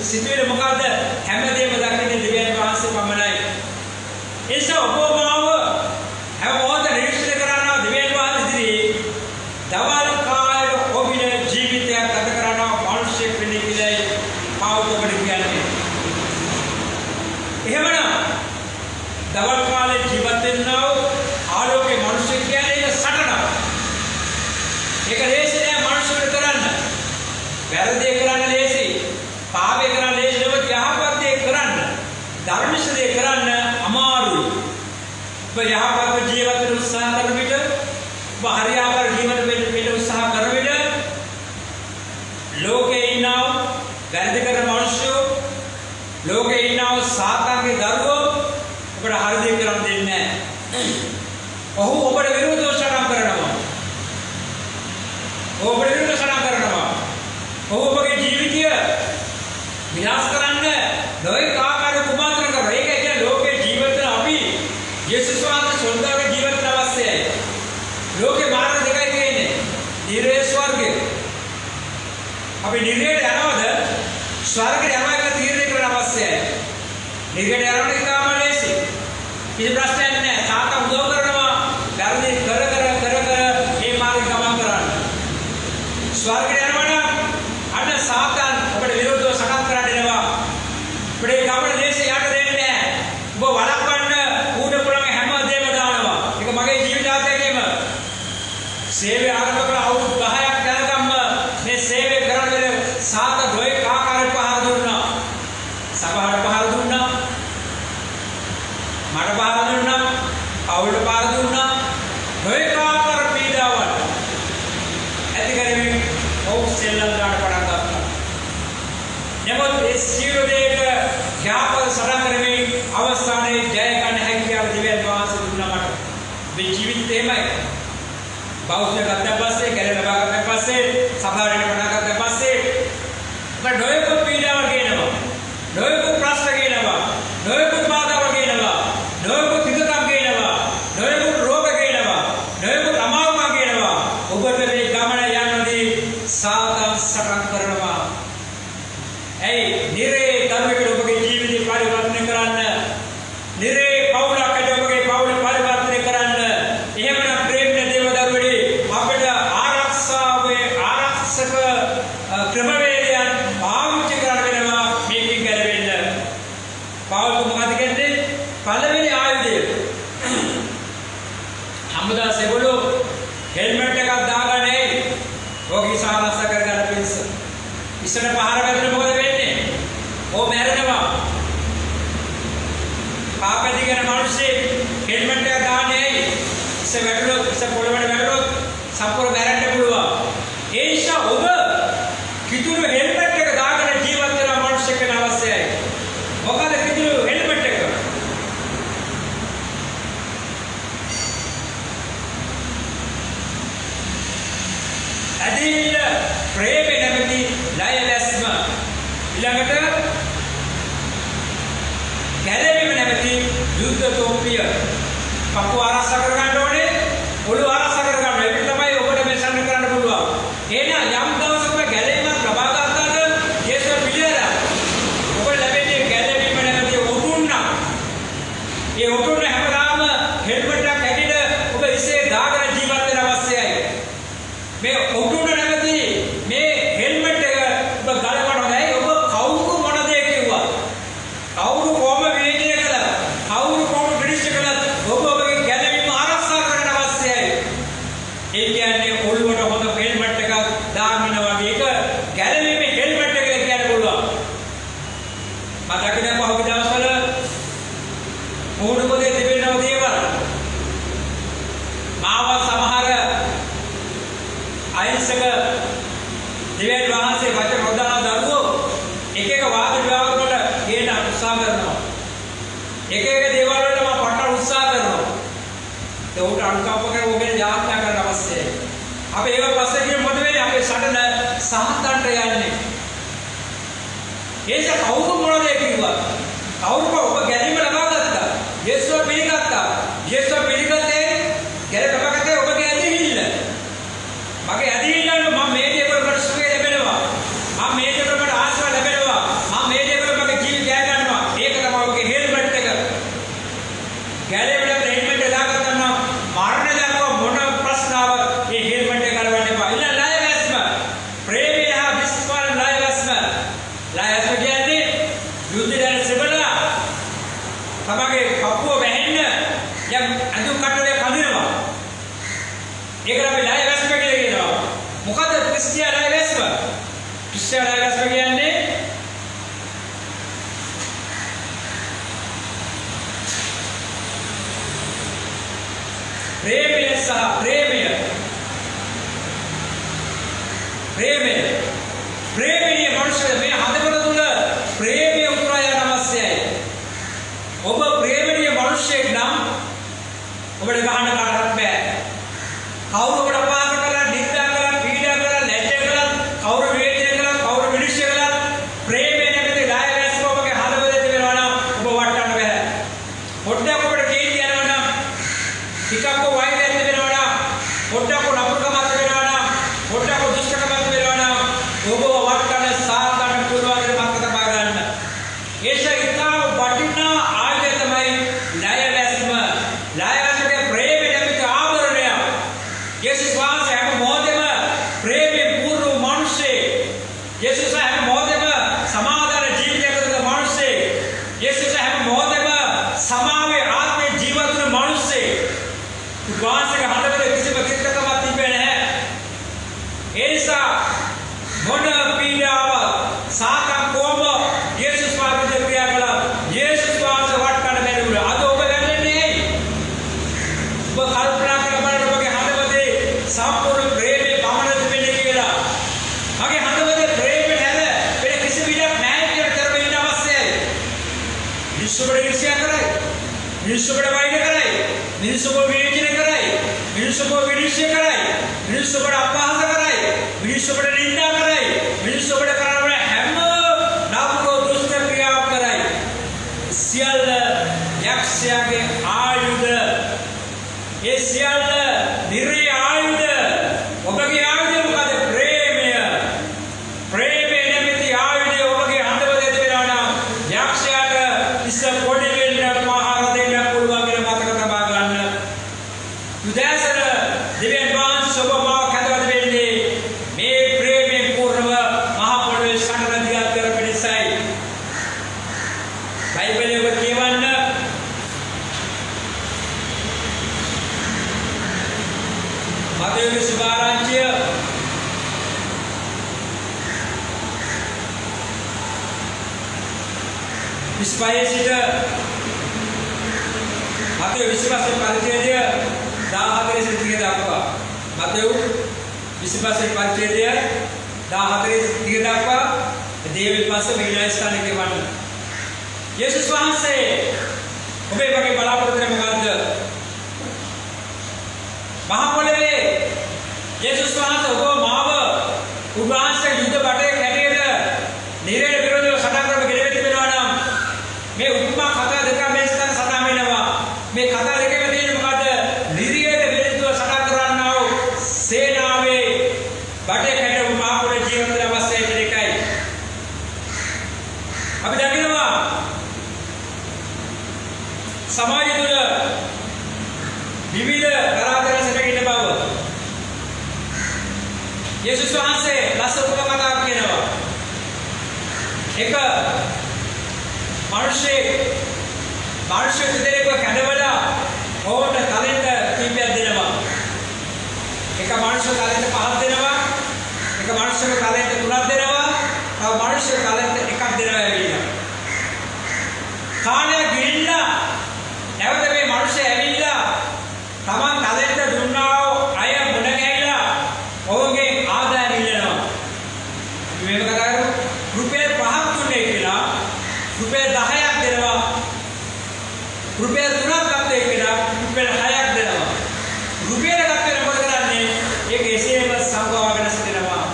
සිතුවිලි මොකද්ද? හැමදේම දකින්නේ දිව්‍යන් වහන්සේ පමණයි. එසේ ඔබ මාව හැම මොහොතේ නිරීක්ෂණය කරනවා දිවෙන් වාද ඉදිරියේ දවල් කාලේ ඔබේ ජීවිතයක් ගත කරනවා මිනිස්සෙක් වෙන්නේ කියලායි පාවුත් ඔබට කියන්නේ. එහෙමනම් දවල් කාලේ ජීවත් වෙන්නව ආලෝකේ මිනිස්සෙක් කියන්නේ ඒක සටනක්. ඒක ලේසි නෑ මිනිස්සුන්ට කරන්න. වැරදි කරන්න ලේසි. පාපේ කරන්න ලේසි නෙවෙයි යහපත් දේ කරන්න. ධර්මිෂ්ඨ දේ කරන්න අමාරුයි. ඔබ යහපත් ජීවිත උත්සාහ කරන විට ඔබ හරියාකාර ජීවිත වෙන්න උත්සාහ කරන විට ලෝකේ ඉන්නව වැරදි කරන මිනිස්සු ලෝකේ ඉන්නව සාතාන්ගේ දරුවෝ ඔබට හරි දේ කරන්න දෙන්නේ නැහැ. ඔහු ඔබට විරුද්ධව සටන් කරනවා. ඔබට විරුද්ධව සටන් කරනවා. ඔහු ඔබගේ ජීවිතය විනාශ කරන්න නොයෙක් ආකාර කුමන්ත්‍රණ කරනවා. ඒක කියන්නේ ලෝකේ ජීවිත අපි යේසුස් වහන්සේ සොන්දාගේ ජීවිතය අවශ්‍යයි. ලෝකේ මාර්ග දෙකයි තියෙන්නේ. නිරේ ස්වර්ගය. අපි නිරේට යනවද ස්වර්ගයට යනවා කියලා තීරණය කරන්න අවශ්‍යයි. නිරේට යනකොට ඉතාම ලේසි. කිසි ප්‍රශ්නයක් නැහැ. සාතා උදව් කරනවා. ධර්මයේ කර මේ මාර්ගය ගමන් කරන්න. ස්වර්ගයට යනවනම් අන්න සාතාන් ඔබට විරුද්ධව සටන් කරන්න එනවා. අපේ ගමන ලේසි යට දෙන්නේ නැහැ. ඔබ වළක්වන්න ඌට පුළුවන් හැම දෙයක්ම දානවා. ඒක මගේ ජීවිතාවතේම සේවය ආරම්භ කළ අවුරුදු 10ක් යනකම් මේ සේවය කරන්නේ සාතා දෙයක් ආකාරයට පහර දුන්නා. සභාවට පහර දුන්නා. මට පහර දුන්නා. අවුලට පහර දුන්නා. දෙයක් ආකාර පීඩාවන් ඇති කරමින් ඔව් සෙල්ලම් දාන්න පටන් ගත්තා. නමුත් ඒ සියලු දේක ඥාපක සටන් කරමින් අවසානයේ ජය ගන්න හැකියාව දිවෙන් වාසය දුන්නා මට. මේ ජීවිතේමයි. බෞද්ධ ගත්තා පස්සේ කැලේ ලබා ගත්තා පස්සේ සභාවට පටන් ගත්තා පස්සේ මට නොයෙක් පීඩාවල් ගේනවා. නොයෙක් ප්‍රශ්න ගේනවා. නොයෙක් බාධාවල් ගේනවා. නොයෙක් පිටකම් ගේනවා. නොයෙක් රෝග ගේනවා. නොයෙක් අමාරුකම් ගේනවා. ඔබට මේ ගමන යන්නදී සාතන් සටන් කරනවා. ඇයි නිරේ ධර්මයකට ඔබගේ ජීවිතය පරිවර්තනය කරන්න. නිරේ පවුලකට ඔබගේ පවුල පරිවර්තනය කරන්න. එහෙමනම් ප්‍රේමන දේවදරුවනේ අපිට ආරක්ෂක ක්‍රමවේදයන් පාවිච්චි කරන්න වෙනවා මේකෙන් ගැලවෙන්න. පවුල මොකද කියන්නේ? පළවෙනි ආයුධය. හම්බදා සෙබළු හෙල්මට් එකක් දාගන්න එයි. ඔහුගේ සාරස්ස කරගන්න පිස්ස. ඉස්සර පහර වැදුන මොකද වෙන්නේ? ඕ මැරෙනවා. පාපදී කරන මිනිස්සේ හෙල්මට් එක දාන්නේ ඇයි? ඉස්ස වැටුනොත් ඉස්ස පොළවට වැටුනොත් සම්පූර්ණ මැරෙන්න පුළුවන්. ඒ නිසා ඔබ කිතුණු හෙල්මට් එක දාගෙන ජීවත් වෙන මිනිස්සෙක් වෙන අවශ්‍යයි. මොකද කිතුණු හෙල්මට් එක ඇදහිල්ල ප්‍රේමේ නැමැති ලයලැස්ම ඊළඟට ගැලවීම නැමැති යුද්ධ තොප්පිය පපුව ආරක්ෂා කර ගන්න ඕනේ. ඔළුව ආරක්ෂා කර ගන්න. ඒක තමයි ඔබට මේ සම්මත කරන්න පුළුවන්. එහෙනම් යම් දවසක ගැලවීමක් ලබා ගන්නද යේසුස් පිළිදලා ඔබ ලැබෙන්නේ ගැලවීම නැමැති උතුම්න. ඒ උතුම්න හැමදාම හෙල්මට් එකක් ඇදින ඔබ ඉසේ දාගෙන ජීවත් වෙන්න අවශ්‍යයි. මේ උතුම්න නැමැති මේ හෙල්මට් එක ඔබ ගලවන්න හොඳයි. ඔබ කවුරු මොන දේ කිව්වා? කවුරු කොහොම විවේචනය කළා? කවුරු කොහොම පිළිච්ච කළා? ඔබ ඔබගේ ගැලවීම ආරක්ෂා කරන්න අවශ්‍යයි. ඒ කියන්නේ ඔළුවට හොඳ හෙල්මට් එකක් දාගෙන වගේ ඒක ගැලවීමේ හෙල්මට් එක කියලා කියන්න පුළුවන්. මතක දැන් පහුගිය දවස්වල මොහොත පොතේ තිබෙනව දේවල් මාව සමහර අයින්සක දිවෙන් වහන්සේ වචන නොදන්නා දරුවෝ එක එක වාද විවාද වල ගේන උත්සාහ කරනවා. එක එක දේවල් වලට මම පටල උත්සාහ කරනවා. ඒ උට අනුකම්ප කරගෙන ඔබේ යාත්‍රා කරන්න අවශ්‍යයි. අපි ඒක පස්සේ කියන මොකද වෙන්නේ? අපේ සටන සාහන්තන්ට යන්නේ. ඒස කවුරු මොනවද කිව්වා? කවුරු ඔබ ගැලීම ලබා ගත්තා. යේසුව පිළිගත්තා. යේසුව පිළිගත්තේ ගැලපකටේ ඔබගේ ඇදහිල්ල. මගේ ඇදහිල්ල මම මේ දේ කරකට සුවය ලැබෙනවා. මම මේ දේ කරකට ආශාව ලැබෙනවා. මම මේ දේ කරකට මගේ ජීවිතය ගන්නවා. ඒක තමයි ඔබගේ හෙල්මට් එක. ඒකට අපි ණය වැස්ම කියලා කියනවා. මොකද ක්‍රිස්තියානි ණය වැස්ම? ක්‍රිස්තියානි ණය වැස්ම කියන්නේ ප්‍රේමය සහ ප්‍රේමීය මනුෂ්‍ය මේ හදවත තුල ප්‍රේමය උතුරා යන අවශ්‍යයි. ඔබ ප්‍රේමීය මනුෂ්‍යෙක් නම් ඔබට ගහන්න කාටවත් බෑ. කවුරු ඔබට අපහාස කරලා, නිඳා කරලා, පීඩා කරලා, ලැජ්ජා කරලා, කවුරු වේදනය කරලා, කවුරු විනිශ්චය කරලා ප්‍රේමය නැමැති ණය වැස්ම ඔබගේ හදවතේ තිබෙනවා නම් ඔබ වටන්න බෑ. පොඩ්ඩක් ඔබට කේන්ති යනවා නම්, ටිකක් වෛරයක් තිබෙනවා නම්, පොඩ්ඩක් නපුරුකමක් තිබෙනවා නම්, පොඩ්ඩක් දුෂ්කරකමක් තිබෙනවා නම් ඔබ වටන්න සාධාරණ පුළුවන් කියලා මතක තබා ගන්න. ඒෂ ඉතාම වටිනා ආයතනය තමයි ණය වැස්ම. ණය වැස්මේ ප්‍රේමය නැමැති ආවරණය. යේසුස් වහන්සේ හැම මොහොතෙම ප්‍රේමයෙන් පූර්ණ මනුෂ්‍යෙක්. යේසුස් හැම මොහොතෙම සමාදාන ජීවිතයක තුළ මනුෂ්‍යෙක්. යේසුස් හැම මොහොතෙම සමාවේ ආත්මේ ජීවත් වන මනුෂ්‍යෙක්. උන්වහන්සේගේ හදවතේ කිසිම කිත්කමක් තිබෙන්නේ නැහැ. ඒ නිසා මොන පීඩාවක් සාතන් කොම යේසුස් වහන්සේ ක්‍රියා කළා. යේසුස් වහන්සේ වටන්න බැරි වුණා. අද ඔබ වැළෙන්නේ ඇයි? ඔබ කල්පනා කර බලන්න ඔබගේ හදවතේ සම්පූර්ණ ප්‍රේමේ පමණ තිබෙන්නේ කියලා. මගේ හදවතේ ප්‍රේමේ නැර වෙන කිසි විදියක් නැහැ කියලා කරගෙන ඉන්න අවශ්‍යයි. මිනිස්සුන්ට ඊර්ෂ්‍යා කරයි. මිනිස්සුන්ට වෛර කරයි. මිනිස්සුන්ව විවේචනය කරයි. මිනිස්සුන්ව විනිශ්චය කරයි. මිනිස්සුන්ට අපහාස කරයි. මිනිස්සුන්ට නිඳා කරයි. මිනිස්සුන්ට කරන හැම නපුරු දුෂ්ට ක්‍රියාවක් කරයි. සියල්ල යක්ෂයාගේ ආයුධ. ඒ සියල්ල නිර්ේ ආයුධ. ඔබගේ ආයුධය මොකද? ප්‍රේමය. ප්‍රේමය නැමැති ආයුධය ඔබගේ හදවතේ තිබෙනවා නම් යක්ෂයාට ඉස්ස පොඩි වෙන්න පහර දෙන්න පුළුවන් කියලා මතක තබා ගන්න. උදෑසන දිව්‍යන් වහන්සේ ඔබ මාව කැඳවද වෙන්නේ මේ ප්‍රේමයෙන් පූර්ණව මහ පොළොවේ සකල දියත් කර පිණිසයි. බයිබලයේ ඔබ කියවන්න මතෙව්ගේ සුභාරංචිය විස්පයේ සිට මතෙව් 25 පරිච්ඡේදය 14 සිට 30 දක්වා. මතෙව් 25 පරිච්ඡේදය 14 සිට 30 දක්වා දේවල් පස්සේ විනය ස්ථානයේ කියවන්න. යේසුස් වහන්සේ ඔබේ වගේ බලාපොරොත්තු වෙන්නේ මොකද්ද? මහ පොළොවේ යේසුස් වහන්සේ ඔබ මාව උන්වහන්සේ යුද්ධ බටේ කැටියට නිරේට විරෝධව සටන් කරන ගෙඩෙ තිබෙනවා නම් මේ උපමා කතා දෙක මේ ස්ථාන සටන් වෙනවා. මේ කතා දෙකම තියෙන්නේ මොකද්ද? නිරේට විරෝධව සටන් කරන්නා වූ සේනාවේ බටේ කැටියට මහ පොළොවේ ජීවිතය අවශ්‍යයි කියන එකයි. අපි දකිනවා සමාජය තුළ විවිධ තරාතර සිටින බව. යේසුස් වහන්සේ ලස්සන කතාවක් කියනවා. එක මිනිස්සෙක් දෙනෙක්ව කැඳවලා ඕවට කලෙන්ඩ කීපයක් දෙනවා. එක මිනිස්සෙක් කලෙන්ඩ 5ක් දෙනවා. එක මිනිස්සෙක් කලෙන්ඩ 3ක් දෙනවා. තව මිනිස්සෙක් කලෙන්ඩ 1ක් දෙනවා ඇවිල්ලා. කාලය ගිහිල්ලා නැවත මේ මිනිස්සු ඇවිල්ලා තමන් කලෙන්ඩ දුන්නා වූ අය මුණ ගැහිලා ඔහුගේ ආදායම ඉල්ලනවා. මේක කතා කරමු. රුපියල් 5ක් දුන්නේ කියලා රුපියල් 10ක් දෙනවා. රුපියල් 3ක් ගත්තේ කියලා රුපියල් 6ක් දෙනවා. රුපියල් ගත්තේ මොකද කරන්නේ? ඒක එසේම සංගවාගෙන සිටිනවා.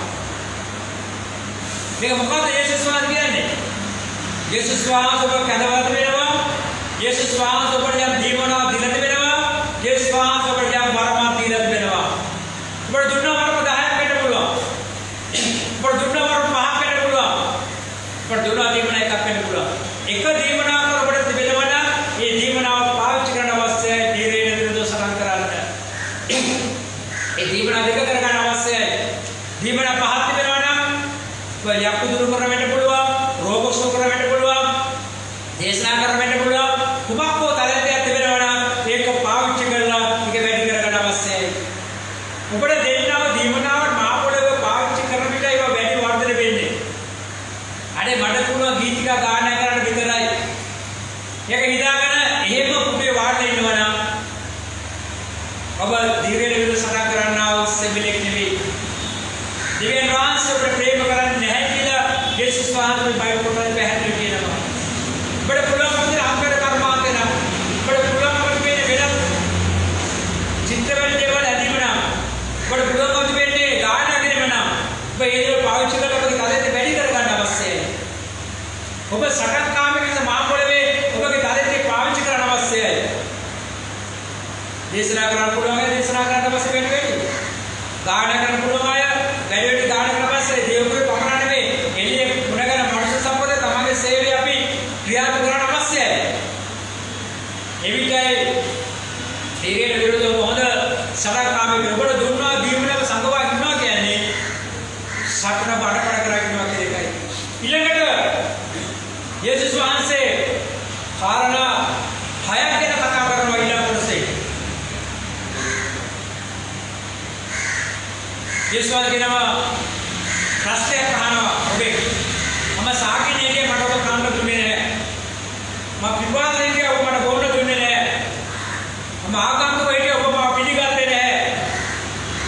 මේක මොකද යේසුස් වහන්සේ කියන්නේ? යේසුස් වහන්සේ ඔබ කැඳවද වෙනවා. යේසුස් වහන්සේ ඔබට යම් දීමනාවක් දීලා තිබෙනවා. යේසුස් වහන්සේ ඔබට යම් වරමක් දීලා තිබෙනවා. ඔබට දුන්නා වරම 10ක් වෙන්න පුළුවන්. ඔබට දුන්නා වරම 5ක් වෙන්න පුළුවන්. ඔබට දුන්නා දීමන එකක් වෙන්න පුළුවන්. එක දීමනාවක් ඔබට තිබෙනවා නම් ඒ දීමනාව පාවිච්චි කරන්න අවශ්‍යයි. ධීරයෙන් විරුද්ධව සටන් කරන්න. ඒ දීමනාව දෙක කරගන්න අවශ්‍යයි. දීමනාව 5ක් තිබෙනවා නම් ඔබ යක්කු දුරු කරන්න පුළුවන්. රෝග සුව කරන්න පුළුවන්. දේශනා කරන්න පුළුවන්. කුමක් හෝ තරලයක් තිබෙනවා නම් ඒක හිතාගෙන එහෙම කුඩේ වාඩිලා ඉන්නවා නම් ඔබ දිවිල විදිහට සටන් කරන්නා වූ සෙබිලෙක් නෙවෙයි. දිව්‍යන් වහන්සේ අපට ප්‍රේම කරන්නේ නැහැ කියලා යේසුස් වහන්සේ බයිබල් පොතේ පැහැදිලි කියනවා. ඔබට පුළුවන් විදිහට අංකර කර්මාන්ත වෙනවා. ඔබට පුළුවන් විදිහට වෙනත් චිත්තවල දේවල් ඇදීම නම් ඔබට පුළුවන් විදිහට ගායනා කිරීම නම් ඔබ ඒ දේවල් පාවිච්චි කරලා ඔබගේ තලෙත් වැඩි කර ගන්න අවශ්‍යයි. ඔබ සටන්කාමී වෙන මා පොළවේ ඔබගේ තලෙත් පාවිච්චි කරන්න අවශ්‍යයි. දේශනා කරන්න පුළුවන් අය දේශනා කරන්න අවශ්‍ය වෙන්නේ. ගායනා කරන්න පුළුවන් අය වැඩි වැඩි ගායනා කරන්න අවශ්‍යයි. දේවපුරේ පමණ නෙමෙයි එළියේ ගුණගන මනුෂ්‍ය සම්පත තමගේ සේවය අපි ක්‍රියාත්මක කරන්න අවශ්‍යයි. එවිටයි ඊගෙන විරුද්ධව හොඳ සටන්කාමී ඔබට දුන්නා දීමනක සංගවා ඉන්නවා කියන්නේ සටන බඩපඩ කරා ඉන්නවා කියන එකයි. ඊළඟට යේසුස් වහන්සේ කාරණා 6ක් ගැන කතා කරනවා ඊළඟ කොටසේ. යේසුස් වහන්සේ කියනවා ප්‍රශ්නයක් අහනවා ඔබේ. මම සාකිනේගේ මට ඔබ කන්න දුන්නේ නැහැ. මම පිපාසයෙන් ඔබ මට බොන්න දුන්නේ නැහැ. මම ආගන්තුක හිටියේ ඔබ මාව පිළිගත්තේ නැහැ.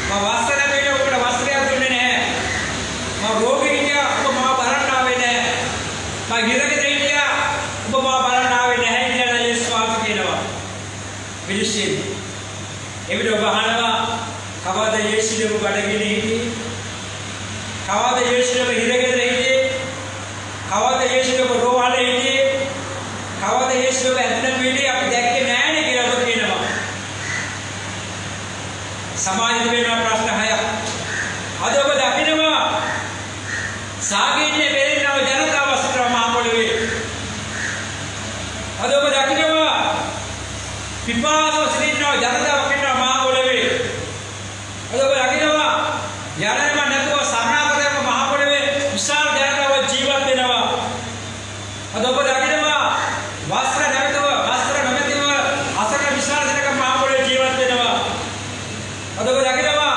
මම වස්ත්‍ර නැතිව ඔබට වස්ත්‍රයක් දුන්නේ නැහැ. මම රෝගී හිටියා ඔබ මාව බලන්න ආවේ නැහැ. මම හිරගෙදර හිටියා ඔබ මාව බලන්න ආවේ නැහැ කියලා යේසුස් වහන්සේ කියනවා. පිළිසින් එවිට ඔබ අහනවා කවද යේසුස් ඔබ බඩගිනි හිටියේ? කවද යේසුස් ඔබ හිරගෙදර හිටියේ? කවද යේසුස් ඔබ රෝහලේ හිටියේ? කවද යේසුස් ඔබ ඇඳන පිළිදී අපි දැක්කේ නැහැනේ කියලා ඔබ කියනවා. සමාජයේ වෙන ප්‍රශ්න 6ක්. අද ඔබ දකිනවා සාගින්නේ වෙරෙනව ජනතාව අසතර මහ පොළවේ. අද ඔබ දකිනවා පිපාසව සිටිනවා ජනතාවක් ඉන්නවා මහ පොළවේ. අද ඔබ දකිනවා යන්නම නැතුව සරණාගතයම මහ පොළවේ විශාල ජනතාව ජීවත් වෙනවා. අද ඔබ දකිනවා වස්ත්‍ර නැතිව අසරණ විශාල ජනක මහ පොළවේ ජීවත් වෙනවා. අද ඔබ දකිනවා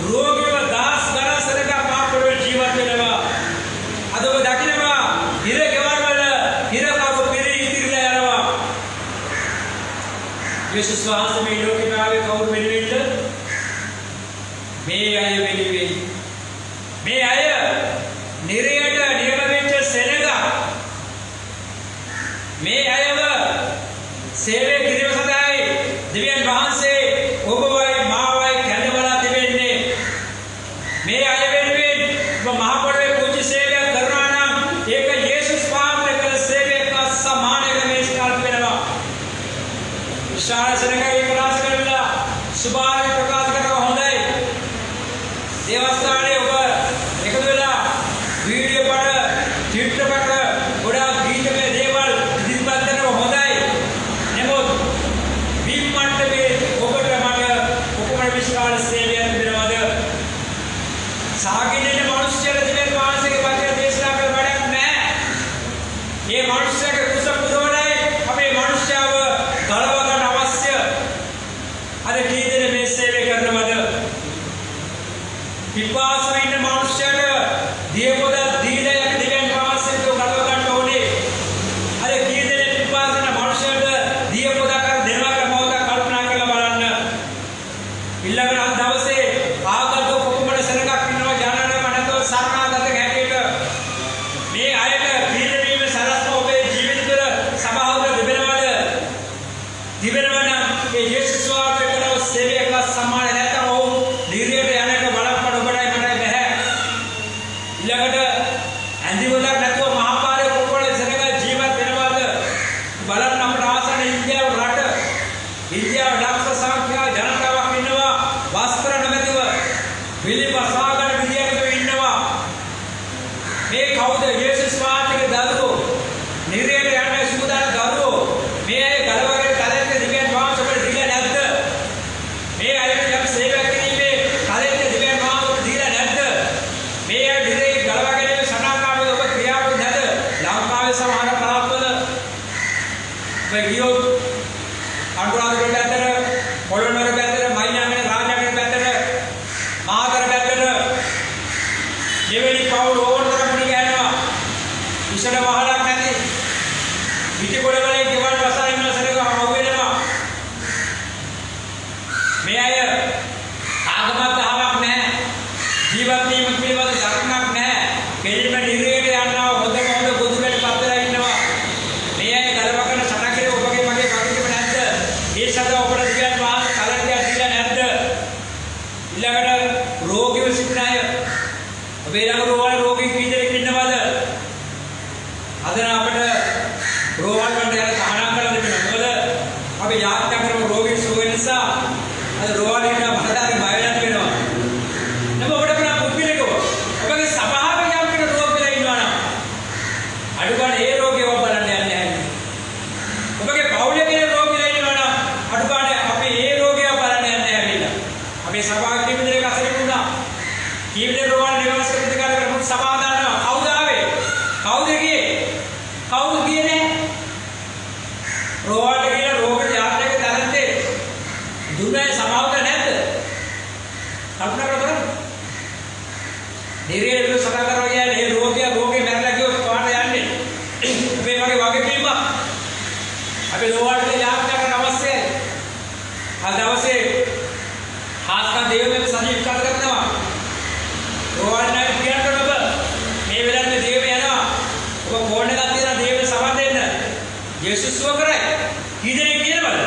රෝගීව දාස් ගණන් සරක මහ පොළවේ ජීවත් වෙනවා. අද ඔබ දකිනවා හිර ගෙවල් වල හිරකරු පිරි ඉතිරිලා යනවා. යේසුස් වහන්සේ මේ ලෝකෙට ආවේ කවුරු වෙනුවෙන්ද? මේ අය වෙනුවෙන්. මේ අය නිරයට නියම වෙච්ච සෙනග. මේ අයව සේවය කිරීම සඳහායි දෙවියන් වහන්සේ ඔබවයි මාවයි කැඳවලා තිබෙන්නේ. මේ අය වෙනුවෙන් ඔබ මහ පොළොවේ පුංචි සේවයක් කරනවා නම් ඒක යේසුස් වහන්සේ කළ සේවයක සමානව මේ ස්ථාප වෙනවා. විශාල සෙනගයි ප්‍රකාශ කරලා සුභාරි ප්‍රකාශ කරනවා හොඳයි. දේවස්ථානයේ ඔබ එකතු වෙලා වීඩියෝ පට චිත්‍රපට ගොඩාක් ගීතමය දේවල් ඉදිරිපත් කරනවා හොඳයි. නමුත් විමණ්ඩපේ ඔබට මට කොපමණ විශාල සේවයක් දෙනවද? සාගින්නේ මිනිස්සුන්ට දෙවියන් වහන්සේගේ වචන දේශනා කළ වැඩක් නැහැ. මේ මිනිස්සුන්ගේ කුස පුරවලයි අපේ මිනිස්යාව ගලව ගන්න අවශ්‍ය. අර කී දෙනෙක් මේ සේවය කරනවද? පිපාසව ඉන්න මිනිස්සුන්ට දියපොද දීලා යක් දෙවියන් වහන්සේට ගලව ගන්න ඕනේ. අර කී දෙනෙක් පිපාසන මිනිස්සුන්ට දියපොද කර දෙනවා කියලා මොකද කල්පනා කරලා බලන්න. ඊළඟ දවසේ ආගත කොපමණ සෙනගක් ඉන්නවා ජනනම නැතෝ සරණාගත ගැටේට මේ අයට පිළිවීම සලස්ම ඔබේ ජීවිත තුළ සබාවක තිබෙනවද? තිබෙනවා නම් ඒ යේසුස් වහන්සේ කරන සේවයක සමාන නැත්නම් ඔව් නිර්යයට යන්නට බලපෑම ඔබටයි මටයි බෑ. ඊළඟට ඇඳිවලක් නැතුව මහා පාරේ කොපමණ සෙනග ජීවත් වෙනවද? බලන්න අපේ ආසන ඉන්දියාව රට ඉන්දියාව ලක්ෂ සංඛ්‍යා ජනතාවක් ඉන්නවා වස්ත්‍ර නැතිව පිළිපසාගෙන විදියකට ඉන්නවා. මේ කවුද? යේසුස් වහන්සේගේ දරුවෝ. නිර්යයට යන්න සූදානම් දරුවෝ. මේ අය ගලවගෙන කලෙත් දිගට වහන්සේට දීලා නැද්ද? මේ අයට යම් සේවයක් කිරීමේ කලෙත් දිගට වහන්සේට දීලා නැද්ද? මේ අය දිගේ ගලවගෙන සනාකාමී ඔබ ක්‍රියාවක් නැද්ද? ලංකාවේ සමහර පළාත්වල ඔබ ගියොත් අනුරාධපුර පැත්තට, පොළොන්නරුව පැත්තට, මයිනාගම රාජාගම පැත්තට, මාතර පැත්තට දෙවෙනි පවුල ඕනතරම් මුණ ගැහෙනවා. ඉස්සර වහලක් නැති පිටිකොළ වලින් ගෙවල් වසා රෝහලට ගිහලා රෝග යාත්‍රාවක තරන්තේ දුන්නේ සමාවත නැද්ද? කල්පනා කරලා නිරේ විල සකා කරනවා කියන්නේ මේ රෝගේ මැරලා ගියොත් කොහාට යන්නේ? මේ වගේ වගකීමක් අපි රෝහලට යාත්‍රා කරන්න අවශ්‍යයි. අද දවසේ ආත්ම දේවයෙන් සජීව කරනවා. රෝහලට කියන්න ඔබ මේ වෙලාවේ දේව යනවා. ඔබ ෆෝන් එකක් තියලා දේව සමන් දෙන්න. යේසුස් සුව කරයි. කීදෙනෙක් කියනවද?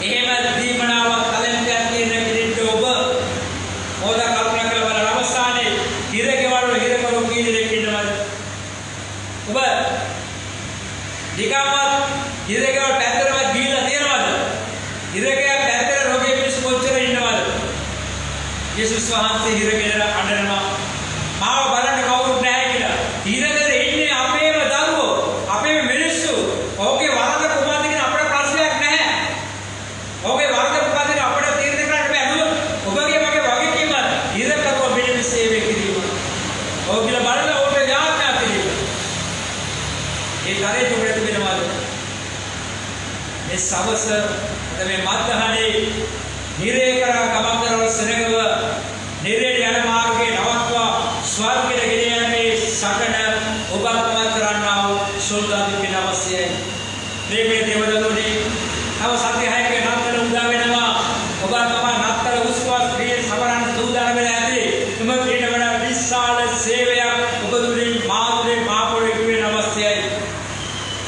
එහෙම දීමනාවක් තලෙන්ටයක් තියෙන කෙනෙක්ට ඔබ මොකද කල්පනා කරලා බලන අවස්ථාවේ හිරකවල හිරකවල කීදෙනෙක් ඉන්නවද? ඔබ ඩිගාමත් හිරකවල පැත්තටවත් ගිහිල්ලා තියෙනවද? හිරකයා පැත්තට රෝගේ මිනිස්සු කොච්චර ඉන්නවද? යේසුස් වහන්සේ හිරගෙන අඬනවා. මාව බලන්න කවුරුත් නැහැ කියලා. හිරකෙද ඉන්නේ අපේම දරුවෝ, අපේම මිනිස්සු. ඔහුගේ වරද කුමක්ද කියන අපේ ප්‍රශ්නයක් නැහැ. ඔහුගේ වරද කුමක්ද කියන අපිට තීරණය කරන්න බෑ. නමුත් ඔබගේ මගේ වගකීම හිරකව මෙන්න සේවය කිරීම. ඔහු කියලා බලලා ඔබට යාඥා කිරීම. ඒ කාර්යය ඔබට වෙනවද? මේ සවස මේ මත්හනේ නිරේ කරා ගමන් කරන සෙනගව නිරේට යන මාර්ගයේ නවත්වා ස්වර්ගයට ගෙන යන්නේ සකන ඔබ අත්මත් කරන්නා වූ සොල්දාදු කෙන අවශ්‍යයි. මේ දේවදළුනි තව සත්‍ය හයක නත්තර උදා වෙනවා. ඔබ තමයි නත්තර උස්වාස් ක්‍රියේ සමරන්න දුදාන වෙලා ඇති. තුම ක්‍රීඩ වල විශාල සේවයක් ඔබ දුරින් මාතුලේ මාපොරේ කියන අවශ්‍යයි.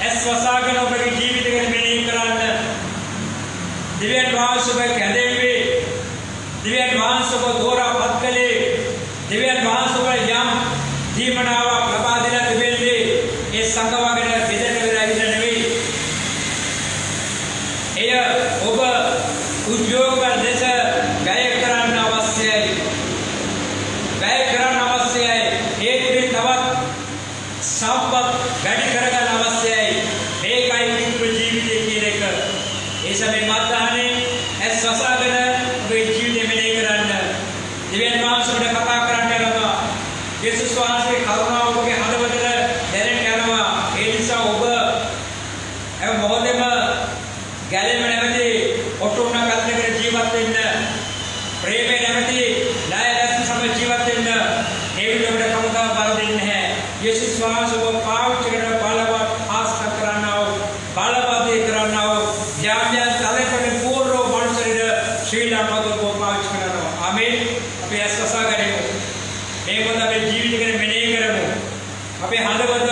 ඇස් වසාගෙන ඔබගේ ජීවිතය ගැන මෙනෙහි කරන්න. දිව්‍යන් වහන්සේ කැඳෙන්නේ දිව්‍යන් වහන්සේ දෝරාපත් කළේ දිව්‍යන් වහන්සේ යම් දීමනාවක් ලබා දෙලා තිබෙන්නේ ඒ සංගවගෙන බෙදෙන්න වෙලා ඉන්න නෙවෙයි. එය ඔබ උද්‍යෝග දෙස වැය කරන්න අවශ්‍යයි. වැය කරන්න අවශ්‍යයි. ඒ තුලින් තවත් සම්පත් වැඩි කරගන්න අවශ්‍යයි. මේකයි කිතුරු ජීවිතය කියන එක. ඒ සමේ මත්හනේ ඇස් වසාගෙන ඔබේ ජීවිතය මෙනෙහි කරන්න. දිව්‍යන් වහන්සේට කතා කරන්න යනවා. යේසුස් වහන්සේගේ කරුණාව ඔබගේ හදවතට දැනෙන්න යනවා. ඒ නිසා ඔබ ඒ මොහොතේම ගැලෙම නැමැති ඔටුන්න පැත්තකට ජීවත් වෙන්න. ප්‍රේමේ නැමැති ණයදත් සම ජීවත් වෙන්න. ඒ විදිහට කවදා බල දෙන්නේ නැහැ. යේසුස් වහන්සේ ඔබ පාවිච්චි කරන බලවත් ආස්ත කරන්නව බලපදේ කරන්නව යාම්යන් තරකේ පූර්ව වංශයේ ශ්‍රී ලාංකික පාවිච්චි කරනවා. ආමේන්. අපි ඇස් වසාගනිමු. මේ මොකද අපේ ජීවිතය ගැන මෙනෙහි කරමු. අපේ හදවත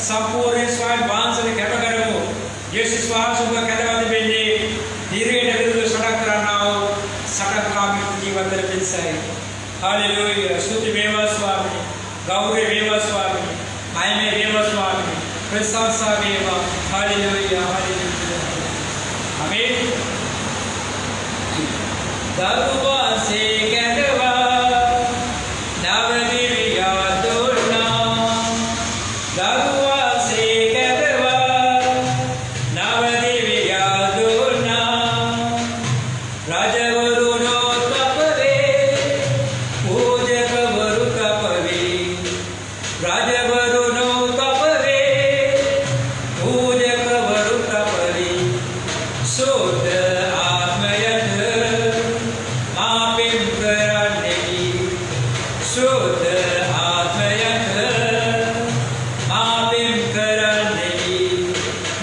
සම්පූර්ණ ස්වයං වහන්සේට කැප කරමු. යේසුස් වහන්සේ කැදවද වෙන්නේ ධීරයට විරුද්ධ සටන් කරන්නා වූ සටන්කාමී ජීවිතවල පිණිසයි. හාලෙලූයා. ස්තුති වේවා ස්වාමී. ගෞරව වේවා ස්වාමී. මහිමේ වේවා ස්වාමී. ප්‍රශංසා වේවා. හාලෙලූයා. හාලෙලූයා. ආමේන්. දරුවාසේ කැදවා නව දිවියා දුන්නා. දරුවාසේ කැදවා නව දිවියා දුන්නා. රජවරුනෝ තපවේ පූජකවරු තපවේ. රජවරුනෝ තපවේ පූජකවරු තපවේ. සෝත ආත්මයත මාපෙම් කරන්නේ. සෝත ආත්මයත මාපෙම් කරන්නේ.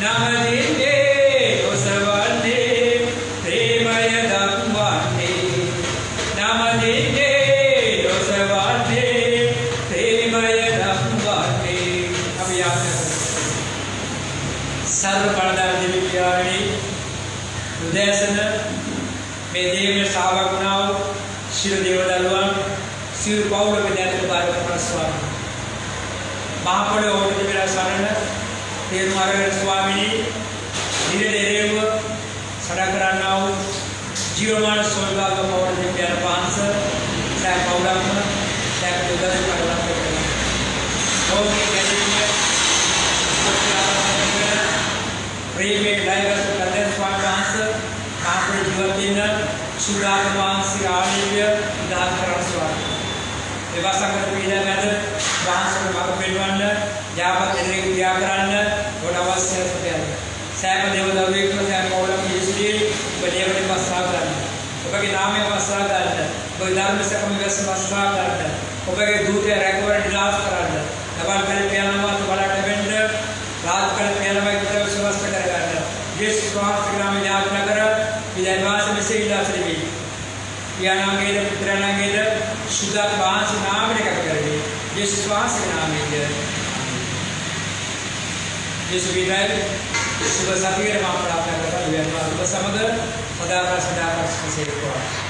නමදින්නේ ඔසවන්නේ ප්‍රේමය දක්වන්නේ. නමදින්නේ ඔසවන්නේ ප්‍රේමය දක්වන්නේ. අපි යාත්‍රා සර්ව බලදාන දෙවියන්ගේ උදෑසන මේ දේවයේ සහභාගී ශිර දේවදළුවන් සිල් පවුල මෙදැට බාරක ප්‍රස්වාමී මහපොළේ ඕට දෙවිලා සරණ තේරුම් අරගෙන ස්වාමීනි නිරේරේව සඩ කරන්නා වූ ජීවමාන සෝල්වාග පවුල දෙවියන් වහන්සේ සෑ පවුලක්ම සෑ දුදරේ කරලා කරනවා. ඕකේ ගැදෙන්නේ ප්‍රේමේ ඩයගස් කදෙන් ස්වාමීන් වහන්සේ අපේ ජීවිතින් සුදාන වහන්සේ ආලේය දාන කරන ස්වාමීන් එවසකට පීඩා නැද වහන්සේ මඟ පෙන්වන්න යාපත් දෙන්නේ ක්‍රියා කරන්න ඔය අවශ්‍ය සත්‍යය සෑම දේවදරුවෙක්ම සෑම පවුලක්ම යේසුගේ බලියකට පස්සා ගන්න. ඔබගේ නාමය පස්සා ගන්න. ඔබගේ ධර්ම සැකම වැස්ස පස්සා ගන්න. ඔබගේ දූතය රැකවර නිලාස් කරන්න. දවල් කල පියානමත් බලන්න වෙන්න. රාත් කල පියානමයි විතර විශ්වාස කරගන්න. යේසුස් වහන්සේගේ නාමයෙන් යාඥා කර විදයන් වාසේ මෙසේ ඉලා සිටිමි. පියාණන්ගේද පුත්‍රයන්ගේද සුද්ධ වහන්සේ නාමයෙන් කර කරමි. යේසුස් වහන්සේගේ නාමයෙන් यीशु विदाई सुबह साथी के मामला प्राप्त करता है विद्वान सुबह समझ सदा का सदा का सेवक